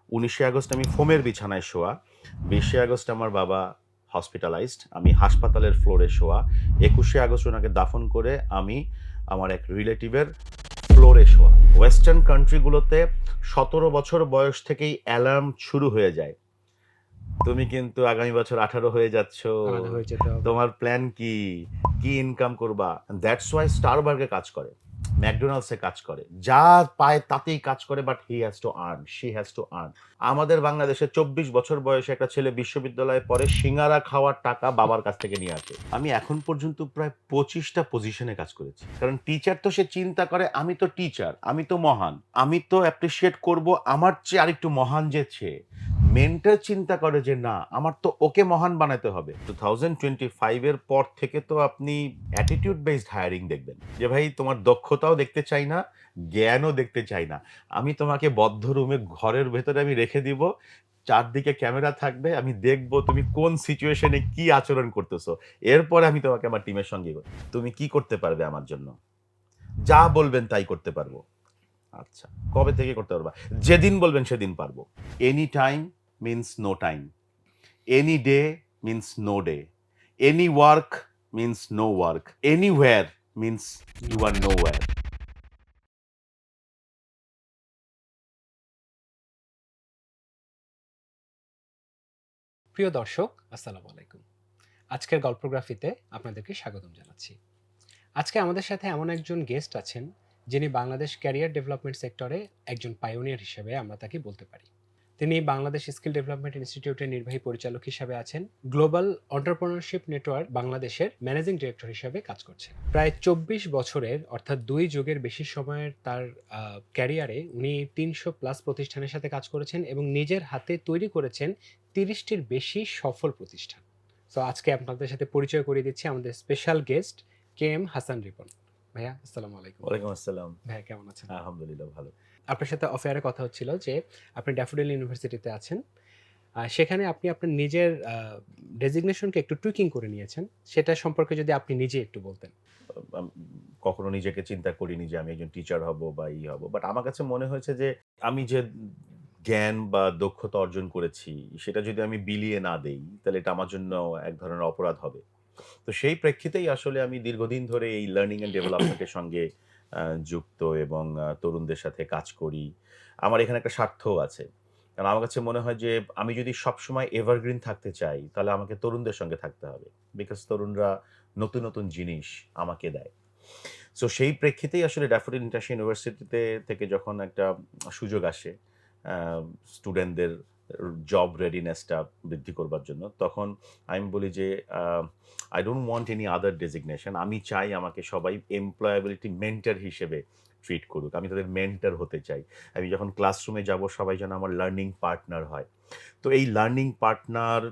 19শে August আমি ফোমের বিছানায় শোয়া, 20শে আগস্ট আমার বাবা হসপিটালাইজড, আমি হাসপাতালের ফ্লোরে শোয়া, 21শে আগস্ট ওনাকে দাফন করে আমি আমার এক রিলেটিভের ফ্লোরে শোয়া। ওয়েস্টার্ন কান্ট্রিগুলোতে 17 বছর বয়স থেকেই অ্যালার্ম শুরু হয়ে যায়। তুমি কিন্তু আগামী বছর 18 হয়ে যাচ্ছ। আলাদা হয়ে যেতে হবে। তোমার প্ল্যান কি? কি ইনকাম করবা? দ্যাটস ওয়াই স্টারবার্গে কাজ করে, ম্যাকডোনাল্ডসে কাজ করে। যা পায় তাতেই কাজ করে, but he has to earn, she has to earn. আমাদের বাংলাদেশে 24 বছর বয়সে একটা ছেলে বিশ্ববিদ্যালয়ে পড়ে, সিঙ্গারা খাওয়ার টাকা বাবার কাছ থেকে নিয়ে আসে। আমি এখন পর্যন্ত প্রায় 25টা পজিশনে কাজ করেছি। কারণ টিচার তো সে চিন্তা করে আমি তো টিচার, আমি তো মহান। আমি তো অ্যাপ্রিশিয়েট করব আমার চেয়ে আরেকটু মহান যে চেয়ে। মেন্টর চিন্তা করে যে না, আমার তো ওকে মহান বানাতে হবে। 2025 এর পর থেকে তো আপনি অ্যাটিটিউড বেসড হায়ারিং দেখবেন। যে ভাই তোমার দক্ষতাও দেখতে চাই না, জ্ঞানও দেখতে চাই না। আমি তোমাকে বদ্ধ রুমে ঘরের ভেতরে আমি রেখে দিব। চারদিকে ক্যামেরা থাকবে। আমি দেখব তুমি কোন সিচুয়েশনে কি আচরণ করতেছো। এরপরে আমি তোমাকে আমার টিমের সঙ্গে তুমি কি করতে পারবে আমার জন্য? যা বলবেন তাই করতে পারবো। আচ্ছা, কবে থেকে করতে পারবা? যেদিন বলবেন সেদিন পারবো। Any time means no time. Any day means no day. Any work means no work. Anywhere means you are nowhere. প্রিয় দর্শক, আসসালামু আলাইকুম। আজকের গল্পগ্রাফিতে আপনাদেরকে স্বাগতম জানাচ্ছি। আজকে আমাদের সাথে এমন একজন গেস্ট আছেন যিনি বাংলাদেশ ক্যারিয়ার ডেভেলপমেন্ট সেক্টরে একজন পাইওনিয়ার হিসেবে আমরা তাকে বলতে পারি। তিনি বাংলাদেশ স্কিল ডেভেলপমেন্ট ইনস্টিটিউটের নির্বাহী পরিচালক হিসেবে আছেন, গ্লোবাল এন্টারপ্রেনারশিপ নেটওয়ার্ক বাংলাদেশের ম্যানেজিং ডিরেক্টর হিসেবে কাজ করছেন। প্রায় 24 বছরের অর্থাৎ 2 যুগের বেশি সময়ের তার ক্যারিয়ারে উনি 300+ প্রতিষ্ঠানের সাথে কাজ করেছেন এবং নিজের হাতে তৈরি করেছেন 30টির বেশি সফল প্রতিষ্ঠান। সো আজকে আপনাদের সাথে পরিচয় করিয়ে দিচ্ছি আমাদের special guest KM Hasan Ripon. ভাইয়া, আসসালামু আলাইকুম। ওয়ালাইকুম আসসালাম। ভাইয়া, কেমন আছেন? আলহামদুলিল্লাহ ভালো। আপনার সাথে অফ এয়ারে কথা হচ্ছিল যে আপনি ড্যাফোডিল ইউনিভার্সিটিতে আছেন। সেখানে আপনি আপনার নিজের ডেজিগনেশনকে একটু টুইকিং করে নিয়েছেন। সেটা সম্পর্কে যদি আপনি নিজে একটু বলতেন। আম কখনো নিজেকে চিন্তা করিনি যে আমি একজন টিচার হব বা হব। বাট আমার কাছে মনে হয়েছে যে আমি যে জ্ঞান বা দক্ষতা অর্জন করেছি সেটা যদি আমি বিলিয়ে না দেই, তাহলে এটা আমার জন্য এক ধরনের অপরাধ হবে। তো সেই প্রেক্ষিতেই আসলে আমি দীর্ঘদিন ধরে এই লার্নিং অ্যান্ড ডেভেলপমেন্টের সঙ্গে যুক্ত এবং তরুণদের সাথে কাজ করি। আমার এখানে একটা স্বার্থও আছে। কারণ আমার কাছে মনে হয় যে আমি যদি সবসময় এভারগ্রিন থাকতে চাই, তাহলে আমাকে তরুণদের সঙ্গে থাকতে হবে। বিকজ তরুণরা নতুন, নতুন জিনিস আমাকে দেয়। সো সেই প্রেক্ষিতেই আসলে ড্যাফোডিল ইন্টারন্যাশনাল ইউনিভার্সিটিতে থেকে যখন একটা সুযোগ আসে আ স্টুডেন্টদের জব রেডিনেসটা বৃদ্ধি করবার জন্য, তখন আমি বলি যে আ I don't want any other designation. আমি চাই আমাকে সবাই এমপ্লয়াবিলিটি মেন্টর হিসেবে ট্রিট করুক। আমি তাদের মেন্টর হতে চাই। আমি যখন ক্লাসরুমে যাব সবাই যেন আমার লার্নিং পার্টনার হয়। তো এই লার্নিং পার্টনার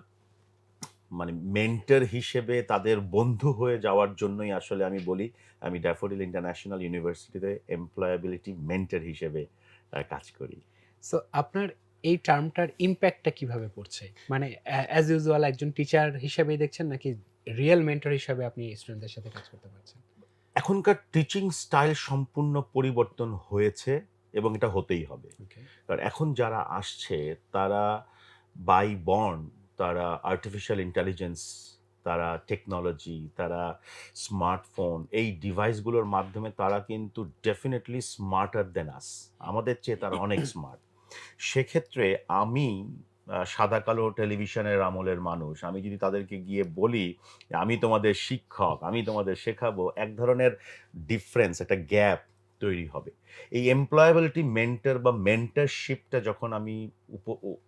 মানে মেন্টর হিসেবে তাদের বন্ধু হয়ে যাওয়ার জন্যই আসলে আমি বলি আমি ড্যাফোডিল ইন্টারন্যাশনাল ইউনিভার্সিটিতে এমপ্লয়াবিলিটি মেন্টর হিসেবে কাজ করি। সো আপনার এই টার্মটার ইমপ্যাক্টটা কিভাবে পড়ছে? মানে অ্যাজ ইউজুয়াল একজন টিচার হিসেবেই দেখছেন নাকি রিয়েল মেন্টর হিসেবে আপনি স্টুডেন্টদের সাথে কাজ করতে পারছেন? এখনকার টিচিং স্টাইল সম্পূর্ণ পরিবর্তন হয়েছে এবং এটা হতেই হবে। ওকে। কারণ এখন যারা আসছে তারা বাই বর্ন তারা আর্টিফিশিয়াল ইন্টেলিজেন্স, তারা টেকনোলজি, তারা স্মার্টফোন এই ডিভাইসগুলোর মাধ্যমে তারা কিন্তু ডেফিনিটলি স্মার্টার দেন আস। আমাদের চেয়ে তারা অনেক স্মার্ট। সেক্ষেত্রে আমি সাদা-কালো টেলিভিশনের আমলের মানুষ। আমি যদি তাদেরকে গিয়ে বলি, যে, "আমি তোমাদের শিক্ষক, আমি তোমাদের শেখাবো", এক ধরনের ডিফারেন্স, একটা গ্যাপ তৈরি হবে। এই এমপ্লয়াবিলিটি মেন্টর বা মেন্টরশিপটা যখন আমি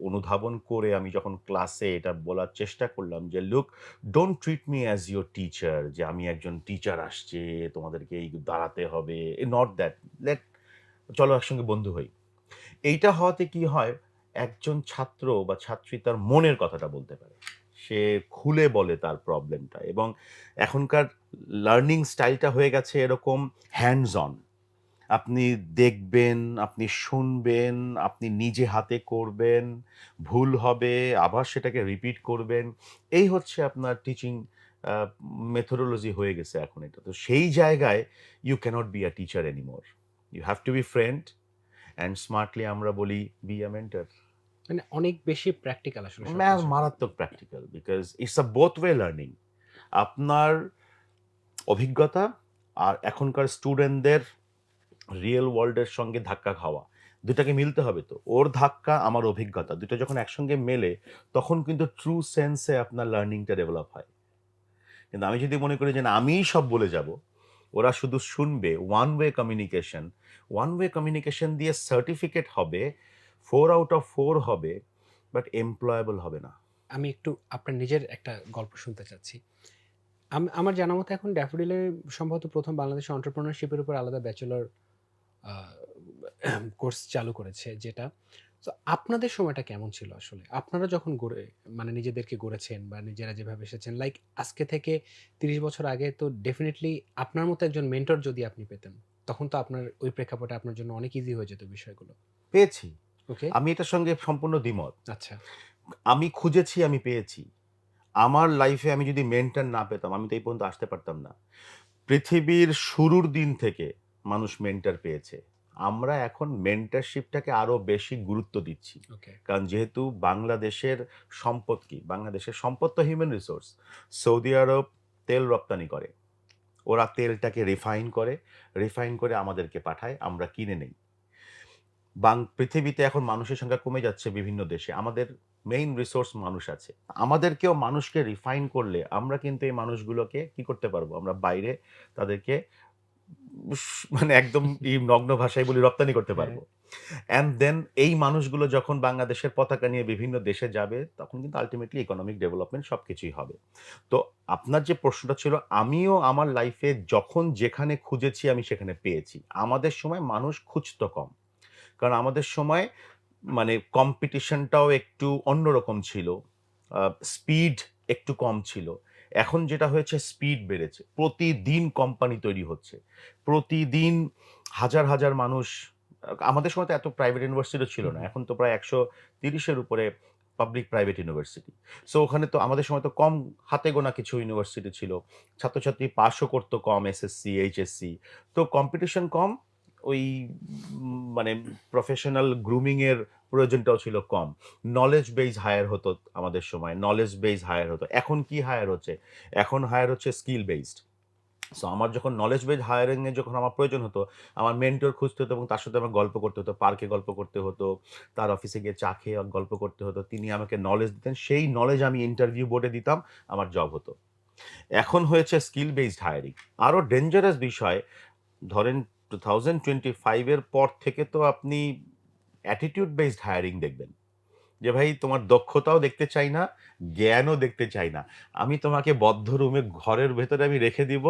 অনুধাবন করে আমি যখন ক্লাসে এটা বলার চেষ্টা করলাম যে, "look, don't treat me as your teacher", যে আমি একজন টিচার আসছে, তোমাদেরকে এই দাঁড়াতে হবে। Not that. লেট চলো একসঙ্গে বন্ধু হই। এইটা হওয়াতে কি হয়, একজন ছাত্র বা ছাত্রী তার মনের কথাটা বলতে পারে। সে খুলে বলে তার প্রবলেমটা এবং এখনকার লার্নিং স্টাইলটা হয়ে গেছে এরকম হ্যান্ডস অন। আপনি দেখবেন, আপনি শুনবেন, আপনি নিজে হাতে করবেন, ভুল হবে, আবার সেটাকে রিপিট করবেন। এই হচ্ছে আপনার টিচিং আ মেথোডোলজি হয়ে গেছে এখন এটা। তো সেই জায়গায় you can't be a teacher anymore. You have to be friend and smartly আমরা বলি বি আ মেন্টর। মানে অনেক বেশি প্র্যাকটিক্যাল আসলে সবকিছু। মারাত্মক practical, because it's a both way learning. আপনার অভিজ্ঞতা আর এখনকার স্টুডেন্টদের রিয়েল ওয়ার্ল্ডের সঙ্গে ধাক্কা খাওয়া, দুটাকে মিলতে হবে। তো ওর ধাক্কা, আমার অভিজ্ঞতা, দুটো যখন একসঙ্গে মেলে তখন কিন্তু ট্রু সেন্সে আপনার লার্নিংটা ডেভেলপ হয়। কিন্তু আমি যদি মনে করি যে না আমিই সব বলে যাব, ওরা শুধু শুনবে, ওয়ান ওয়ে কমিউনিকেশন দিয়ে সার্টিফিকেট হবে, 4 আউট অফ 4 হবে, বাট এমপ্লয়েবল হবে না। আমি একটু আপনার নিজের একটা গল্প শুনতে চাচ্ছি। আমার জানা মতো এখন ড্যাফোডিলে সম্ভবত ১ম বাংলাদেশে এন্টারপ্রেনিউরশিপ এর উপর আলাদা ব্যাচেলর আ কোর্স চালু করেছে যেটা। তো আপনাদের সময়টা কেমন ছিল আসলে? আপনারা যখন মানে নিজেদেরকে গড়েছেন বা নিজেরা যেভাবে এসেছেন, লাইক আজকে থেকে ৩০ বছর আগে তো ডেফিনিটলি আপনার মতো একজন মেন্টর যদি আপনি পেতেন, তখন তো আপনার ওই প্রেক্ষাপটে আপনার জন্য অনেক ইজি হয়ে যেত বিষয়গুলো। পেয়েছি। ওকে? আমি এটার সঙ্গে সম্পূর্ণ দ্বিমত। আচ্ছা। আমি খুঁজেছি, আমি পেয়েছি। আমার লাইফে আমি যদি মেন্টর না পেতাম, আমি তো এই পর্যন্ত আসতে পারতাম না। পৃথিবীর শুরুর দিন থেকে মানুষ মেন্টর পেয়েছে। আমরা এখন মেন্টরশিপটাকে আরো বেশি গুরুত্ব দিচ্ছি। ওকে। কারণ যেহেতু বাংলাদেশের সম্পদ কি? বাংলাদেশের সম্পদ তো হিউম্যান রিসোর্স। সৌদি আরব তেল রপ্তানি করে। ওরা তেলটাকে রিফাইন করে আমাদেরকে পাঠায়, আমরা কিনে নেই। পৃথিবীতে এখন মানুষের সংখ্যা কমে যাচ্ছে বিভিন্ন দেশে। আমাদের মেইন রিসোর্স মানুষ আছে। আমাদেরকেও মানুষকে রিফাইন করলে আমরা কিন্তু এই মানুষগুলোকে কি করতে পারবো? আমরা বাইরে তাদেরকে মানে একদম নগ্ন ভাষায় বলি রপ্তানি করতে হ্যাঁ। পারবো। অ্যান্ড দেন এই মানুষগুলো যখন বাংলাদেশের পতাকা নিয়ে বিভিন্ন দেশে যাবে, তখন কিন্তু আল্টিমেটলি ইকোনমিক ডেভেলপমেন্ট সবকিছুই হবে। তো আপনার যে প্রশ্নটা ছিল, আমিও আমার লাইফে যখন যেখানে খুঁজেছি আমি সেখানে পেয়েছি। আমাদের সময় মানুষ খুঁজতো কম। কারণ আমাদের সময় মানে কম্পিটিশনটাও একটু অন্যরকম ছিল। স্পিড একটু কম ছিল। এখন যেটা হয়েছে, স্পিড বেড়েছে। প্রতিদিন কোম্পানি তৈরি হচ্ছে। প্রতিদিন হাজার মানুষ। আমাদের সময় তো এত প্রাইভেট ইউনিভার্সিটিও ছিল হুম, না। হুম। এখন তো প্রায় ১৩০ এর উপরে পাবলিক প্রাইভেট ইউনিভার্সিটি। সো ওখানে তো আমাদের সময় তো কম, হাতে গোনা কিছু ইউনিভার্সিটি ছিল। ছাত্রছাত্রী পাসও করত কম এসএসসি, এইচএসসি। তো কম্পিটিশন কম। ওই মানে প্রফেশনাল গ্রুমিং এর প্রয়োজনটাও ছিল কম। নলেজ বেস হায়ার হতো আমাদের সময়। নলেজ বেস হায়ার হতো। এখন কি হায়ার হচ্ছে? এখন হায়ার হচ্ছে স্কিল বেসড। সো আমার যখন নলেজ বেস হায়ারিং এর যখন আমার প্রয়োজন হতো, আমার মেন্টর খুঁজতে হতো এবং তার সাথে আমার গল্প করতে হতো। পার্কে গল্প করতে হতো। তার অফিসে গিয়ে চা খেয়ে গল্প করতে হতো। তিনি আমাকে নলেজ দিতেন। সেই নলেজ আমি ইন্টারভিউ বোর্ডে দিতাম। আমার জব হতো। এখন হয়েছে স্কিল বেসড হায়ারিং। আরো ডেঞ্জারাস বিষয়, ধরেন 2025 এর পর থেকে তো আপনি অ্যাটিটিউড বেসড হায়ারিং দেখবেন। যে ভাই তোমার দক্ষতাও দেখতে চাই না, জ্ঞানও দেখতে চাই না। আমি তোমাকে বদ্ধ রুমে ঘরের ভেতরে আমি রেখে দিব।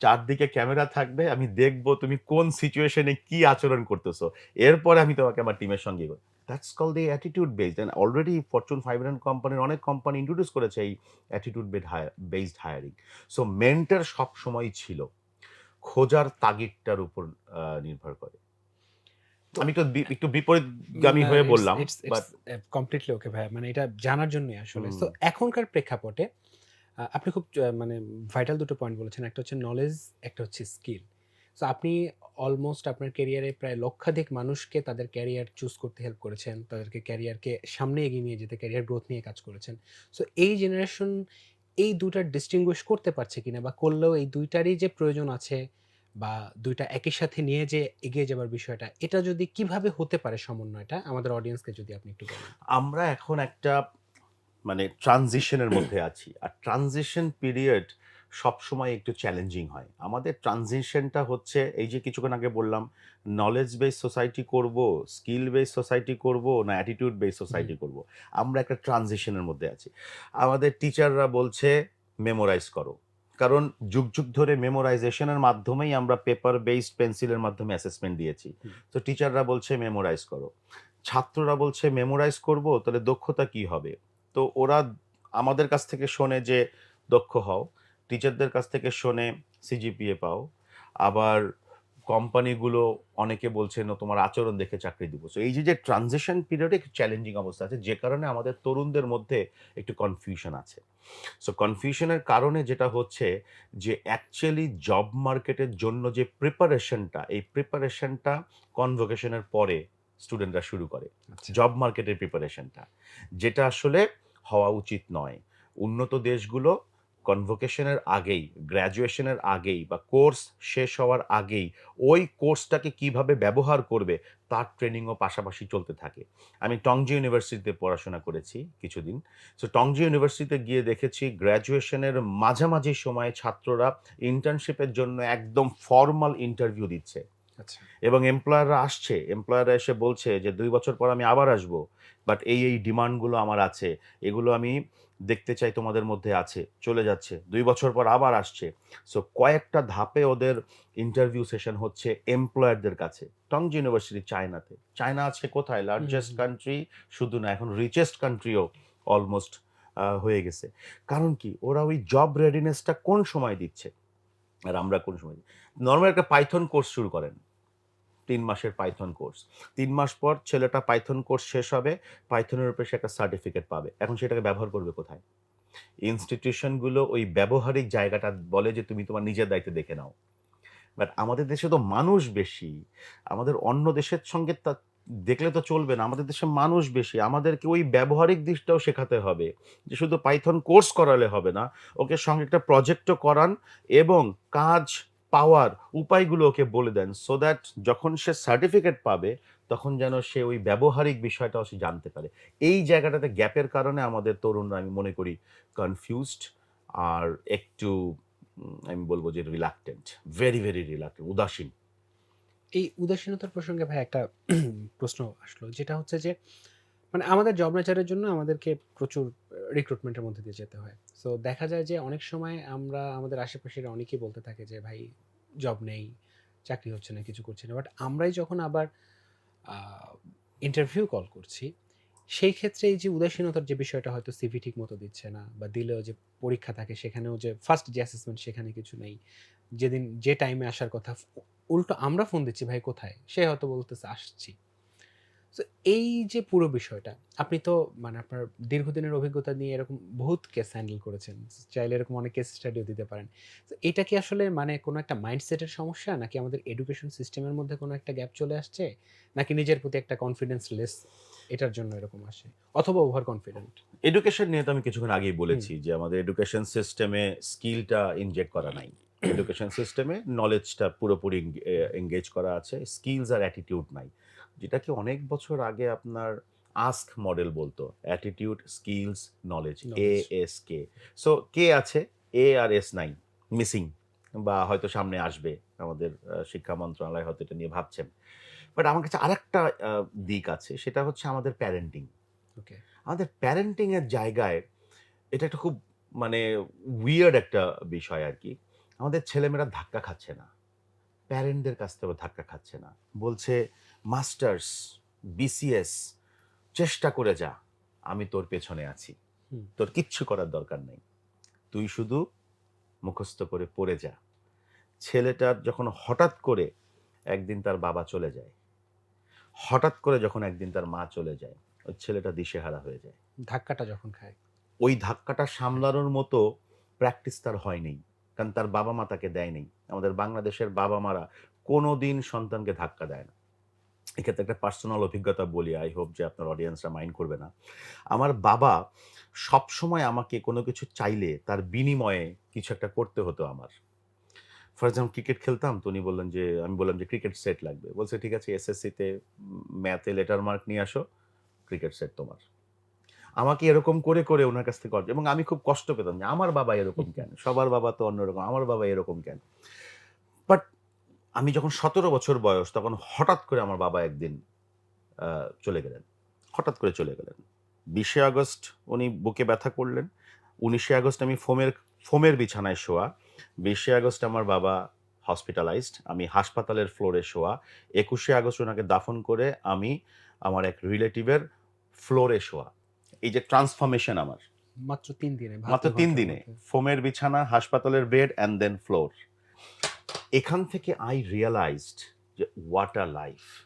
চারদিকে ক্যামেরা থাকবে। আমি দেখব তুমি কোন সিচুয়েশন এ কি আচরণ করতেছো। এরপরে আমি তোমাকে আমার টিমের সঙ্গে that's called the attitude based, and already fortune 500 কোম্পানির অনেক কোম্পানি ইন্ট্রোডিউস করেছে এই attitude based hiring. So mentor সবসময়ই ছিল। খোঁজার তাগিদটার উপর নির্ভর করে। তো আমি তো একটু বিপরীতগামী না, হয়ে ইটস বললাম। ইটস ইটস বাট কমপ্লিটলি ওকে ভাইয়া। মানে এটা জানার জন্যই আসলে। হুম, সো এখনকার প্রেক্ষাপটে আপনি খুব মানে ভাইটাল দুটো পয়েন্ট বলেছেন। একটা হচ্ছে নলেজ, একটা হচ্ছে স্কিল। সো আপনি অলমোস্ট আপনার ক্যারিয়ারে প্রায় লক্ষাধিক মানুষকে তাদের ক্যারিয়ার চুজ করতে হেল্প করেছেন। তাদেরকে ক্যারিয়ারকে সামনে এগিয়ে নিয়ে যেতে ক্যারিয়ার গ্রোথ নিয়ে কাজ করেছেন। সো এই জেনারেশন এই ২ টা ডিস্টিংগুইশ করতে পারছে কিনা বা করলেও এই ২ টারই যে প্রয়োজন আছে বা ২ টা একই সাথে নিয়ে যে এগিয়ে যাবার বিষয়টা, এটা যদি কিভাবে হতে পারে সমন্বয়টা আমাদের অডিয়েন্সকে যদি আপনি একটু বলেন? আমরা এখন একটা মানে ট্রানজিশন এর মধ্যে আছি। আর ট্রানজিশন পিরিয়ড সবসময় একটু চ্যালেঞ্জিং হয়। আমাদের ট্রানজিশনটা হচ্ছে এই যে কিছুক্ষণ আগে বললাম, নলেজ বেস সোসাইটি করব, স্কিল বেস সোসাইটি করব না অ্যাটিটিউড বেস হুম, সোসাইটি করব। আমরা একটা ট্রানজিশন এর মধ্যে আছি। আমাদের টিচাররা বলছে মেমোরাইজ করো। কারণ যুগ ধরে মেমোরাইজেশন এর মাধ্যমেই আমরা পেপার বেসড পেন্সিলের মাধ্যমে অ্যাসেসমেন্ট দিয়েছি। হুম। তো টিচাররা বলছে মেমোরাইজ করো। ছাত্ররা বলছে মেমোরাইজ করব, তাহলে দক্ষতা কি হবে? তো ওরা আমাদের কাছ থেকে শোনে যে দক্ষ হও, টিচারদের কাছ থেকে শোনে সিজিপিএ পাও, আবার কোম্পানিগুলো অনেকে বলছে না তোমার আচরণ দেখে চাকরি দিব। সো এই যে ট্রানজিশন পিরিয়ডে একটু চ্যালেঞ্জিং অবস্থা আছে, যে কারণে আমাদের তরুণদের মধ্যে একটু কনফিউশন আছে। সো কনফিউশনের কারণে যেটা হচ্ছে যে অ্যাকচুয়ালি জব মার্কেটের জন্য যে প্রিপারেশনটা, এই প্রিপারেশনটা কনভোকেশনের পরে স্টুডেন্টরা শুরু করে আচ্ছা। জব মার্কেটের প্রিপারেশনটা, যেটা আসলে হওয়া উচিত নয়। উন্নত দেশগুলো কনভোকেশনের আগেই, গ্র্যাজুয়েশনের আগেই বা কোর্স শেষ হওয়ার আগেই ওই কোর্সটাকে কিভাবে ব্যবহার করবে তার ট্রেনিংও পাশাপাশি চলতে থাকে। আমি টংজি ইউনিভার্সিটিতে পড়াশোনা করেছি কিছুদিন। সো টংজি ইউনিভার্সিটিতে গিয়ে দেখেছি গ্র্যাজুয়েশনের মাঝামাঝি সময়ে ছাত্ররা ইন্টার্নশিপের জন্য একদম ফরমাল ইন্টারভিউ দিচ্ছে। আচ্ছা। এবং এমপ্লয়াররা আসছে, এমপ্লয়াররা এসে বলছে যে ২ বছর পর আমি আবার আসবো। বাট এই ডিমান্ডগুলো আমার আছে। এগুলো আমি দেখতে চাই তোমাদের মধ্যে আছে। চলে যাচ্ছে। ২ বছর পর আবার আসছে। সো কয়েকটা ধাপে ওদের ইন্টারভিউ সেশন হচ্ছে এমপ্লয়ারদের কাছে। টংজি ইউনিভার্সিটি চায়নাতে। চায়না আজকে কোথায়? হুম, লার্জেস্ট হুম। কান্ট্রি শুধু না, এখন রিচেস্ট কান্ট্রিও অলমোস্ট হয়ে গেছে। কারণ কি? ওরা ওই জব রেডিনেসটা কোন সময় দিচ্ছে? আর আমরা কোন সময় দিই? নরমাল একটা পাইথন কোর্স শুরু করেন। ৩ মাসের পাইথন কোর্স। ৩ মাস পর ছেলেটা পাইথন কোর্স শেষ হবে। পাইথনের উপরে সে একটা সার্টিফিকেট পাবে। এখন সেটাকে ব্যবহার করবে কোথায়? ইনস্টিটিউশন গুলো ওই ব্যবহারিক জায়গাটা বলে যে, "তুমি তোমার নিজের দায়িত্বে দেখে নাও।" বাট আমাদের দেশে তো মানুষ বেশি। আমাদের অন্য দেশের সঙ্গে দেখলে তো চলবে না। আমাদের দেশে মানুষ বেশি। আমাদেরকে ওই ব্যবহারিক দিকটাও শেখাতে হবে। যে শুধু পাইথন কোর্স করালে হবে না। ওকে সঙ্গে একটা প্রজেক্টও করান এবং কাজ পাওয়ার উপায়গুলো ওকে বলে দেন। সো দ্যাট যখন সে সার্টিফিকেট পাবে তখন যেন সে ওই ব্যবহারিক বিষয়টাও সে জানতে পারে। এই জায়গাটাতে গ্যাপের কারণে আমাদের তরুণরা আমি মনে করি কনফিউজড আর একটু আমি বলব যে রিলাক্টেন্ট। ভেরি, ভেরি রিলাক্টেন্ট, উদাসীন। এই উদাসীনতার প্রসঙ্গে ভাই একটা প্রশ্ন আসলো। যেটা হচ্ছে যে মানে আমাদের জব নেচারের জন্য আমাদেরকে প্রচুর রিক্রুটমেন্টের মধ্যে দিয়ে যেতে হয়। সো দেখা যায় যে অনেক সময় আমরা আমাদের আশেপাশের অনেকেই বলতে থাকে যে, "ভাই জব নেই, চাকরি হচ্ছে না, কিছু করছি না।" বাট আমরাই যখন আবার আ ইন্টারভিউ কল করছি, সেই ক্ষেত্রে এই যে উদাসীনতার যে বিষয়টা হয়তো সিভি ঠিক মতো দিচ্ছে না বা দিলেও যে পরীক্ষা থাকে সেখানেও যে ফার্স্ট যে অ্যাসেসমেন্ট সেখানে কিছু নেই। যেদিন যে টাইমে আসার কথা উল্টো আমরা ফোন দিচ্ছি, "ভাই কোথায়?" সে হয়তো বলতেছে, "আসছি।" সো এই যে পুরো বিষয়টা, আপনি তো মানে আপনার দীর্ঘদিনের অভিজ্ঞতা নিয়ে এরকম বহুত কেস হ্যান্ডেল করেছেন। চাইলে এরকম অনেক কেস স্টাডিও দিতে পারেন। তো এটা কি আসলে মানে কোনো একটা মাইন্ডসেটের সমস্যা? নাকি আমাদের এডুকেশন সিস্টেমের মধ্যে কোনো একটা গ্যাপ চলে আসছে? নাকি নিজের প্রতি একটা কনফিডেন্স লেস এটার জন্য এরকম আসে? অথবা ওভার কনফিডেন্ট? এডুকেশন নিয়ে তো আমি কিছুক্ষণ আগেই হুম, বলেছি যে আমাদের এডুকেশন সিস্টেমে স্কিলটা ইনজেক্ট করা নাই। এডুকেশন সিস্টেমে নলেজটা পুরোপুরি এনগেজ করা আছে। স্কিলস আর অ্যাটিটিউড নাই। যেটাকে অনেক বছর আগে আপনার আস্ক মডেল বলতো। Attitude, skills, knowledge. Knowledge. ASK। So কে আছে? A আর S নাই। মিসিং বা হয়তো সামনে আসবে। আমাদের শিক্ষা মন্ত্রণালয় হয়তো এটা নিয়ে ভাবছেন। বাট আমার কাছে আরেকটা দিক আছে। সেটা হচ্ছে আমাদের প্যারেন্টিং। ওকে। আমাদের প্যারেন্টিং এর জায়গায় এটা একটা খুব মানে উইয়ার্ড একটা বিষয় আরকি। আমাদের ছেলেমেয়েরা ধাক্কা খাচ্ছে না। প্যারেন্টদের কাছ থেকেও ধাক্কা খাচ্ছে না। বলছে, "মাস্টার্স, BCS চেষ্টা করে যা। আমি তোর পেছনে আছি। হুম, তোর কিচ্ছু করার দরকার নেই। তুই শুধু মুখস্থ করে পড়ে যা।" ছেলেটার যখন হঠাৎ করে একদিন তার বাবা চলে যায়, হঠাৎ করে যখন একদিন তার মা চলে যায়, ওই ছেলেটা দিশেহারা হয়ে যায়। ধাক্কাটা যখন খায়। ওই ধাক্কাটা সামলানোর মতো প্র্যাকটিস তার হয়নি। কারণ তার বাবা-মা তাকে দেয়নি। আমাদের বাংলাদেশের বাবা-মারা কোনোদিন সন্তানকে ধাক্কা দেয় না। এক্ষেত্রে একটা পার্সোনাল অভিজ্ঞতা বলি, আই হোপ যে আপনার অডিয়েন্সরা মাইন্ড করবে না। আমার বাবা সবসময় আমাকে কোনো কিছু চাইলে তার বিনিময়ে কিছু একটা করতে হতো আমার। ফর এক্সাম্পল ক্রিকেট খেলতাম তো উনি বললেন যে আমি বললাম যে ক্রিকেট সেট লাগবে। বলছে, "ঠিক আছে এসএসসিতে ম্যাথে লেটার মার্ক নিয়ে আসো, ক্রিকেট সেট তোমার।" আমাকে এরকম করে উনার কাছ থেকে এবং আমি খুব কষ্ট পেতাম যে আমার বাবা এরকম কেন? সবার বাবা তো অন্যরকম। আমার বাবা এরকম কেন? বাট আমি যখন ১৭ বছর বয়স তখন হঠাৎ করে আমার বাবা একদিন আ চলে গেলেন। হঠাৎ করে চলে গেলেন। ২০শে আগস্ট উনি বুকে ব্যথা করলেন। ১৯শে আগস্ট আমি ফোমের বিছানায় শোয়া। ২০শে আগস্ট আমার বাবা হসপিটালাইজড। আমি হাসপাতালের ফ্লোরে শোয়া। ২১শে আগস্ট উনাকে দাফন করে আমি আমার এক রিলেটিভের ফ্লোরে শোয়া। এই যে ট্রান্সফরমেশন আমার। মাত্র ৩ দিনে মাত্র ৭২ ৩ ঘন্টার দিনে মধ্যে। ফোমের বিছানা, হাসপাতালের বেড অ্যান্ড দেন ফ্লোর। এখান থেকে I realized যে what a life!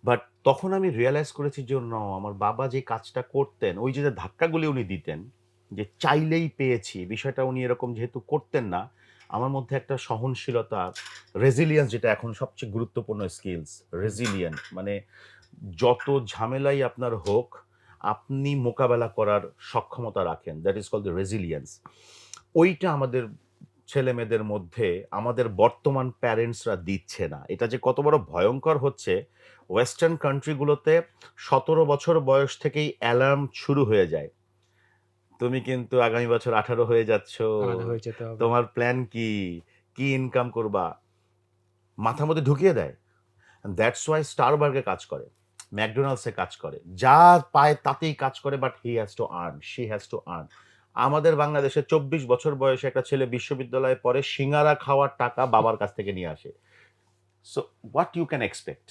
বাট তখন আমি রিয়ালাইজ করেছি যে no, আমার বাবা যে কাজটা করতেন, ওই যে ধাক্কাগুলি উনি দিতেন, যে চাইলেই পেয়েছি, বিষয়টা উনি এরকম যেহেতু করতেন না, আমার মধ্যে একটা সহনশীলতা, রেজিলিয়েন্স, যেটা এখন সবচেয়ে গুরুত্বপূর্ণ স্কিলস, রেজিলিয়েন্ট মানে যত ঝামেলাই আপনার হোক আপনি মোকাবেলা করার সক্ষমতা রাখেন, that is call the resilience. ওইটা আমাদের ছেলে মেয়েদের মধ্যে আমাদের বর্তমান প্যারেন্টসরা দিচ্ছে না। এটা যে কত বড় ভয়ঙ্কর হচ্ছে, ওয়েস্টার্ন কান্ট্রিগুলোতে ১৭ বছর বয়স থেকেই অ্যালার্ম শুরু হয়ে যায়, তুমি কিন্তু আগামী বছর 18 হয়ে যাচ্ছ, আলাদা হয়ে যেতে হবে। তোমার প্ল্যান কি, কি ইনকাম করবা, মাথার মধ্যে ঢুকিয়ে দেয়। দ্যাটস ওয়াই স্টারবার্গে কাজ করে, ম্যাকডোনাল্ডসে কাজ করে, যা পায় তাতেই কাজ করে, but he has to earn, she has to earn. আমাদের বাংলাদেশে ২৪ বছর বয়সে একটা ছেলে বিশ্ববিদ্যালয়ে পড়ে, সিঙ্গারা খাওয়ার টাকা বাবার কাছ থেকে নিয়ে আসে। So what you can expect?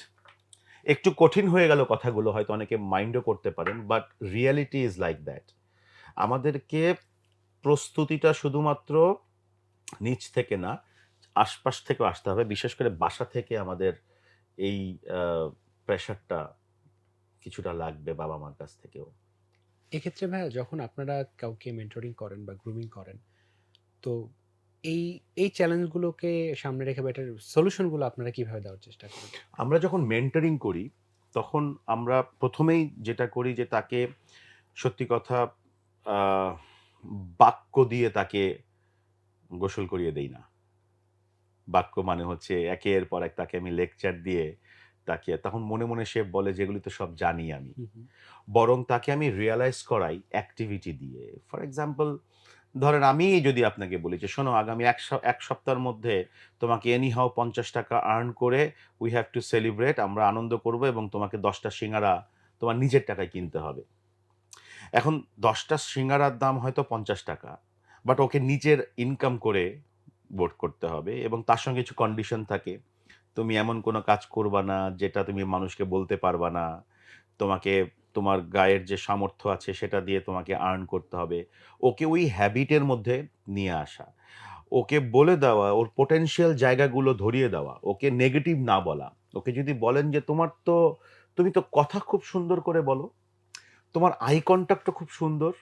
একটু কঠিন হয়ে গেল কথাগুলো, হয়তো অনেকে মাইন্ডও করতে পারেন, but reality is like that. আমাদেরকে প্রস্তুতিটা শুধুমাত্র নিচ থেকে না, আশপাশ থেকেও আসতে হবে, বিশেষ করে বাসা থেকে আমাদের এই প্রেশারটা কিছুটা লাগবে বাবা মার কাছ থেকেও। এক্ষেত্রে ভাইয়া যখন আপনারা কাউকে মেন্টরিং করেন বা গ্রুমিং করেন, তো এই এই চ্যালেঞ্জগুলোকে সামনে রেখে বা এটার সলিউশনগুলো আপনারা কিভাবে দেওয়ার চেষ্টা করেন? আমরা যখন মেন্টরিং করি তখন আমরা প্রথমেই যেটা করি যে তাকে সত্যি কথা আহ, বাক্য দিয়ে তাকে গোসল করিয়ে দেই না। বাক্য মানে হচ্ছে একের পর এক তাকে আমি লেকচার দিয়ে তাকে, তখন মনে মনে সে বলে যেগুলি তো সব জানি আমি, হুম, হুম। বরং তাকে আমি রিয়ালাইজ করাই অ্যাক্টিভিটি দিয়ে। ফর এক্সাম্পল, ধরেন আমি যদি আপনাকে বলি যে শোনো, আগামী এক সপ্তাহের মধ্যে তোমাকে এনিহাও 50 টাকা আর্ন করে উই হ্যাভ টু সেলিব্রেট, আমরা আনন্দ করব এবং তোমাকে 10টা সিঙ্গারা তোমার নিজের টাকায় কিনতে হবে। এখন 10টা সিঙ্গারার দাম হয়তো 50 টাকা, বাট ওকে নিজের ইনকাম করে বোর্ড করতে হবে এবং তার সঙ্গে কিছু কন্ডিশন থাকে। তুমি এমন কোনো কাজ করবা না যেটা তুমি মানুষকে বলতে পারবা না। তোমাকে তোমার গায়ের যে সামর্থ্য আছে সেটা দিয়ে তোমাকে আর্ন করতে হবে। ওকে ওই হ্যাবিটের মধ্যে নিয়ে আসা। ওকে বলে দেওয়া, ওর পোটেনশিয়াল জায়গাগুলো ধরিয়ে দেওয়া। ওকে নেগেটিভ না বলা। ওকে যদি বলেন যে তুমি তো কথা খুব সুন্দর করে বলো। তোমার আই কনট্যাক্টও খুব সুন্দর।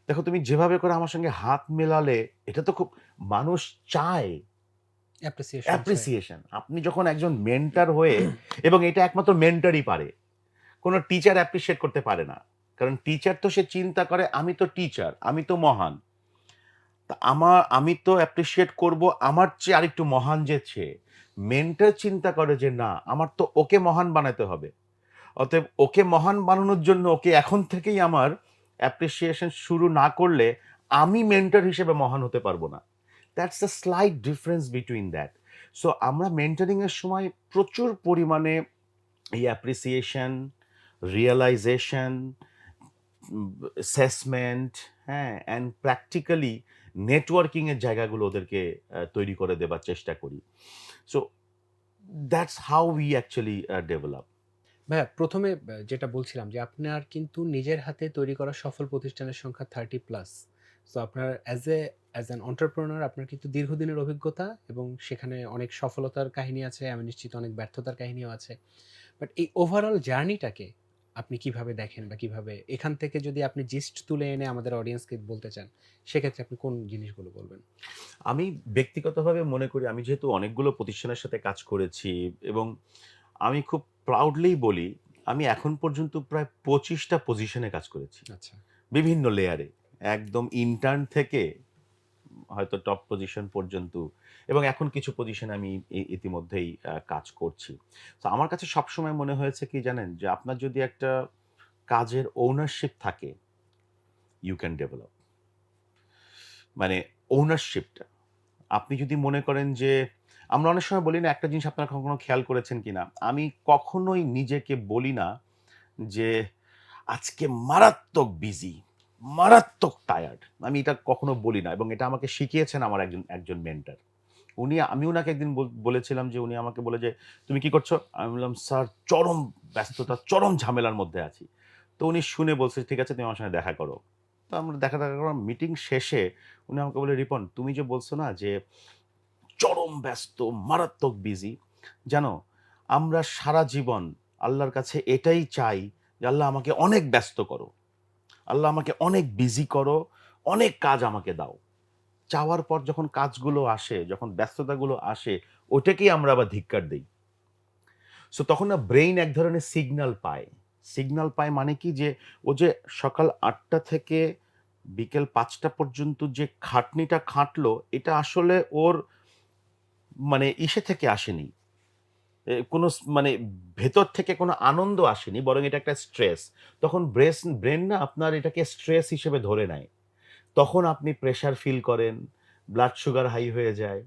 দেখো তুমি যেভাবে করে আমার সঙ্গে হাত মেলালে, এটা তো খুব মানুষ চায় অ্যাপ্রিসিয়েশন চাই। অ্যাপ্রিসিয়েশন। আপনি যখন একজন মেন্টর হয়ে, এবং এটা একমাত্র মেন্টরই পারে। কোনো টিচার অ্যাপ্রিশিয়েট করতে পারে না। কারণ টিচার তো সে চিন্তা করে আমি তো টিচার, আমি তো মহান। তা আমি তো অ্যাপ্রিশিয়েট করব আমার চেয়ে আরেকটু মহান যে সে। মেন্টর চিন্তা করে যে না, আমার তো ওকে মহান বানাতে হবে। অতএব ওকে মহান বানানোর জন্য ওকে এখন থেকেই আমার অ্যাপ্রিসিয়েশন শুরু না করলে আমি মেন্টর হিসেবে মহান হতে পারবো না। That's the slight difference between that. So আমরা মেন্টরিং এর সময় প্রচুর পরিমাণে এই অ্যাপ্রিসিয়েশন, রিয়ালাইজেশন, অ্যাসেসমেন্ট, হ্যাঁ, অ্যান্ড প্র্যাকটিক্যালি নেটওয়ার্কিং এর জায়গাগুলো ওদেরকে তৈরি করে দেবার চেষ্টা করি। So that's how we actually develop. ভাইয়া ১ম এ যেটা বলছিলাম যে আপনার কিন্তু নিজের হাতে তৈরি করা সফল প্রতিষ্ঠানের সংখ্যা 30+। সো আপনার অ্যাজ অ্যান এন্টারপ্রেনিউর আপনার কিন্তু দীর্ঘদিনের অভিজ্ঞতা এবং সেখানে অনেক সফলতার কাহিনী আছে। আমি নিশ্চিত অনেক ব্যর্থতার কাহিনীও আছে। বাট এই ওভারঅল জার্নিটাকে আপনি কিভাবে দেখেন বা কিভাবে এখান থেকে যদি আপনি জিস্ট তুলে এনে আমাদের অডিয়েন্সকে বলতে চান, সেক্ষেত্রে আপনি কোন জিনিসগুলো বলবেন? আমি ব্যক্তিগতভাবে মনে করি, আমি যেহেতু অনেকগুলো প্রতিষ্ঠানের সাথে কাজ করেছি এবং আমি খুব প্রাউডলি বলি, আমি এখন পর্যন্ত প্রায় 25টা পজিশনে কাজ করেছি। আচ্ছা। বিভিন্ন লেয়ারে। একদম ইন্টার্ন থেকে হয়তো টপ পজিশন পর্যন্ত, এবং এখন কিছু পজিশনে আমি ইতিমধ্যেই কাজ করছি। তো আমার কাছে সবসময় মনে হয়েছে কি জানেন? যে আপনার যদি একটা কাজের ওনারশিপ থাকে, ইউ ক্যান ডেভেলপ। মানে ওনারশিপটা। আপনি যদি মনে করেন যে আমরা অনেক সময় বলি না, একটা জিনিস আপনারা কখনো খেয়াল করেছেন কিনা? আমি কখনোই নিজেকে বলি না যে আজকে মারাত্মক বিজি, মারাত্মক টায়ার্ড। আমি এটা কখনো বলি না এবং এটা আমাকে শিখিয়েছেন আমার একজন মেন্টর। আমি উনাকে একদিন বলেছিলাম যে উনি আমাকে বলে যে, "তুমি কি করছো?" আমি বললাম, "স্যার চরম ব্যস্ততা, চরম ঝামেলার মধ্যে আছি।" তো উনি শুনে বলছে, "ঠিক আছে তুমি আমার সঙ্গে দেখা করো।" তো আমরা দেখা করলাম। মিটিং শেষে উনি আমাকে বলে, "রিপন, তুমি যে বলছো না যে চরম ব্যস্ত, মারাত্মক বিজি, জানো আমরা সারা জীবন আল্লাহর কাছে এটাই চাই যে আল্লাহ আমাকে অনেক ব্যস্ত করো। আল্লাহ আমাকে অনেক বিজি করো, অনেক কাজ আমাকে দাও।" চাওয়ার পর যখন কাজগুলো আসে, যখন ব্যস্ততাগুলো আসে, ওটাকেই আমরা আবার ধিক্কার দেই। সো তখন না ব্রেইন এক ধরনের সিগন্যাল পায়। সিগন্যাল পায় মানে কি যে ও যে সকাল ৮ঃ০০ থেকে বিকেল ৫ঃ০০ পর্যন্ত যে খাটনিটা খাটলো এটা আসলে ওর মানে ইসে থেকে আসেনি। কোনো মানে ভেতর থেকে কোনো আনন্দ আসেনি, বরং এটা একটা স্ট্রেস। তখন ব্রেন না আপনার এটাকে স্ট্রেস হিসেবে ধরে নেয়। তখন আপনি প্রেশার ফিল করেন, ব্লাড সুগার হাই হয়ে যায়।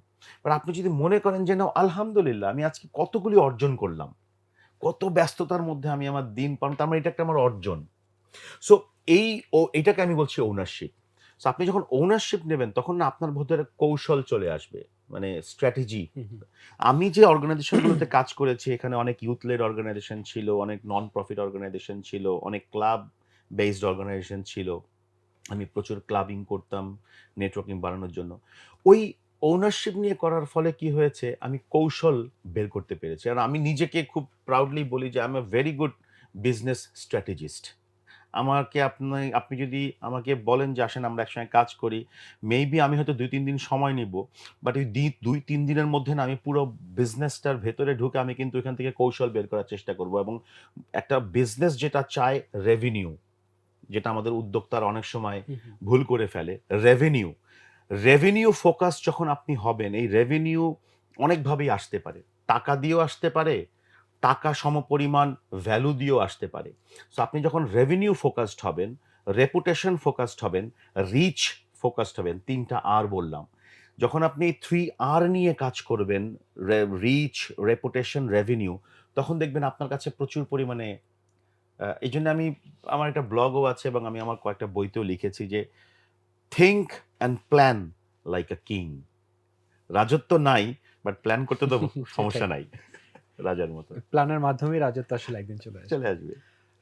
আর আপনি যদি মনে করেন যে না আলহামদুলিল্লাহ আমি আজকে কতগুলি অর্জন করলাম। কত ব্যস্ততার মধ্যে আমি আমার দিন পার তার মানে এটা একটা আমার অর্জন। সো এই এটাকে আমি বলছি ওনারশিপ। সো আপনি যখন ওনারশিপ নেবেন তখন না আপনার ভেতরে কৌশল চলে আসবে। মানে স্ট্র্যাটেজি। হুম, হুম। আমি যে অর্গানাইজেশনগুলোতে কাজ করেছি এখানে অনেক ইউথ লেড অর্গানাইজেশন ছিল, অনেক নন প্রফিট অর্গানাইজেশন ছিল, অনেক ক্লাব বেসড অর্গানাইজেশন ছিল। আমি প্রচুর ক্লাবিং করতাম নেটওয়ার্কিং বাড়ানোর জন্য। ওই ওনারশিপ নিয়ে করার ফলে কি হয়েছে আমি কৌশল বের করতে পেরেছি। আর আমি নিজেকে খুব প্রাউডলি বলি যে I am a very good business strategist. আপনি যদি আমাকে বলেন যে আসেন আমরা একসঙ্গে কাজ করি, মেবি আমি হয়তো ২-৩ দিন সময় নিব। বাট ওই ২-৩ দিনের মধ্যে না আমি পুরো বিজনেসটার ভেতরে ঢুকে আমি কিন্তু এখান থেকে কৌশল বের করার চেষ্টা করব এবং একটা বিজনেস যেটা চায় রেভিনিউ, যেটা আমাদের উদ্যোক্তারা অনেক সময় হুম, হুম। ভুল করে ফেলে। রেভিনিউ, রেভিনিউ ফোকাস যখন আপনি হবেন, এই রেভিনিউ অনেকভাবেই আসতে পারে। টাকা দিয়েও আসতে পারে, টাকা সমপরিমাণ ভ্যালু দিয়েও আসতে পারে। সো আপনি যখন রেভিনিউ ফোকাসড হবেন, রেপুটেশন ফোকাসড হবেন, রিচ ফোকাসড হবেন, ৩ টা আর বললাম। যখন আপনি 3 আর নিয়ে কাজ করবেন, রিচ, রেপুটেশন, রেভিনিউ, তখন দেখবেন আপনার কাছে প্রচুর পরিমাণে এইজন্য আমি আমার একটা ব্লগও আছে এবং আমি আমার কয়েকটা বইতেও লিখেছি যে, "think and plan like a king." রাজত্ব নাই, বাট প্ল্যান করতে তো সেটাই। সমস্যা নাই। রাজার মতো। প্ল্যানের মাধ্যমেই রাজত্ব আসলে একদিন চলে আসবে। চলে আসবে।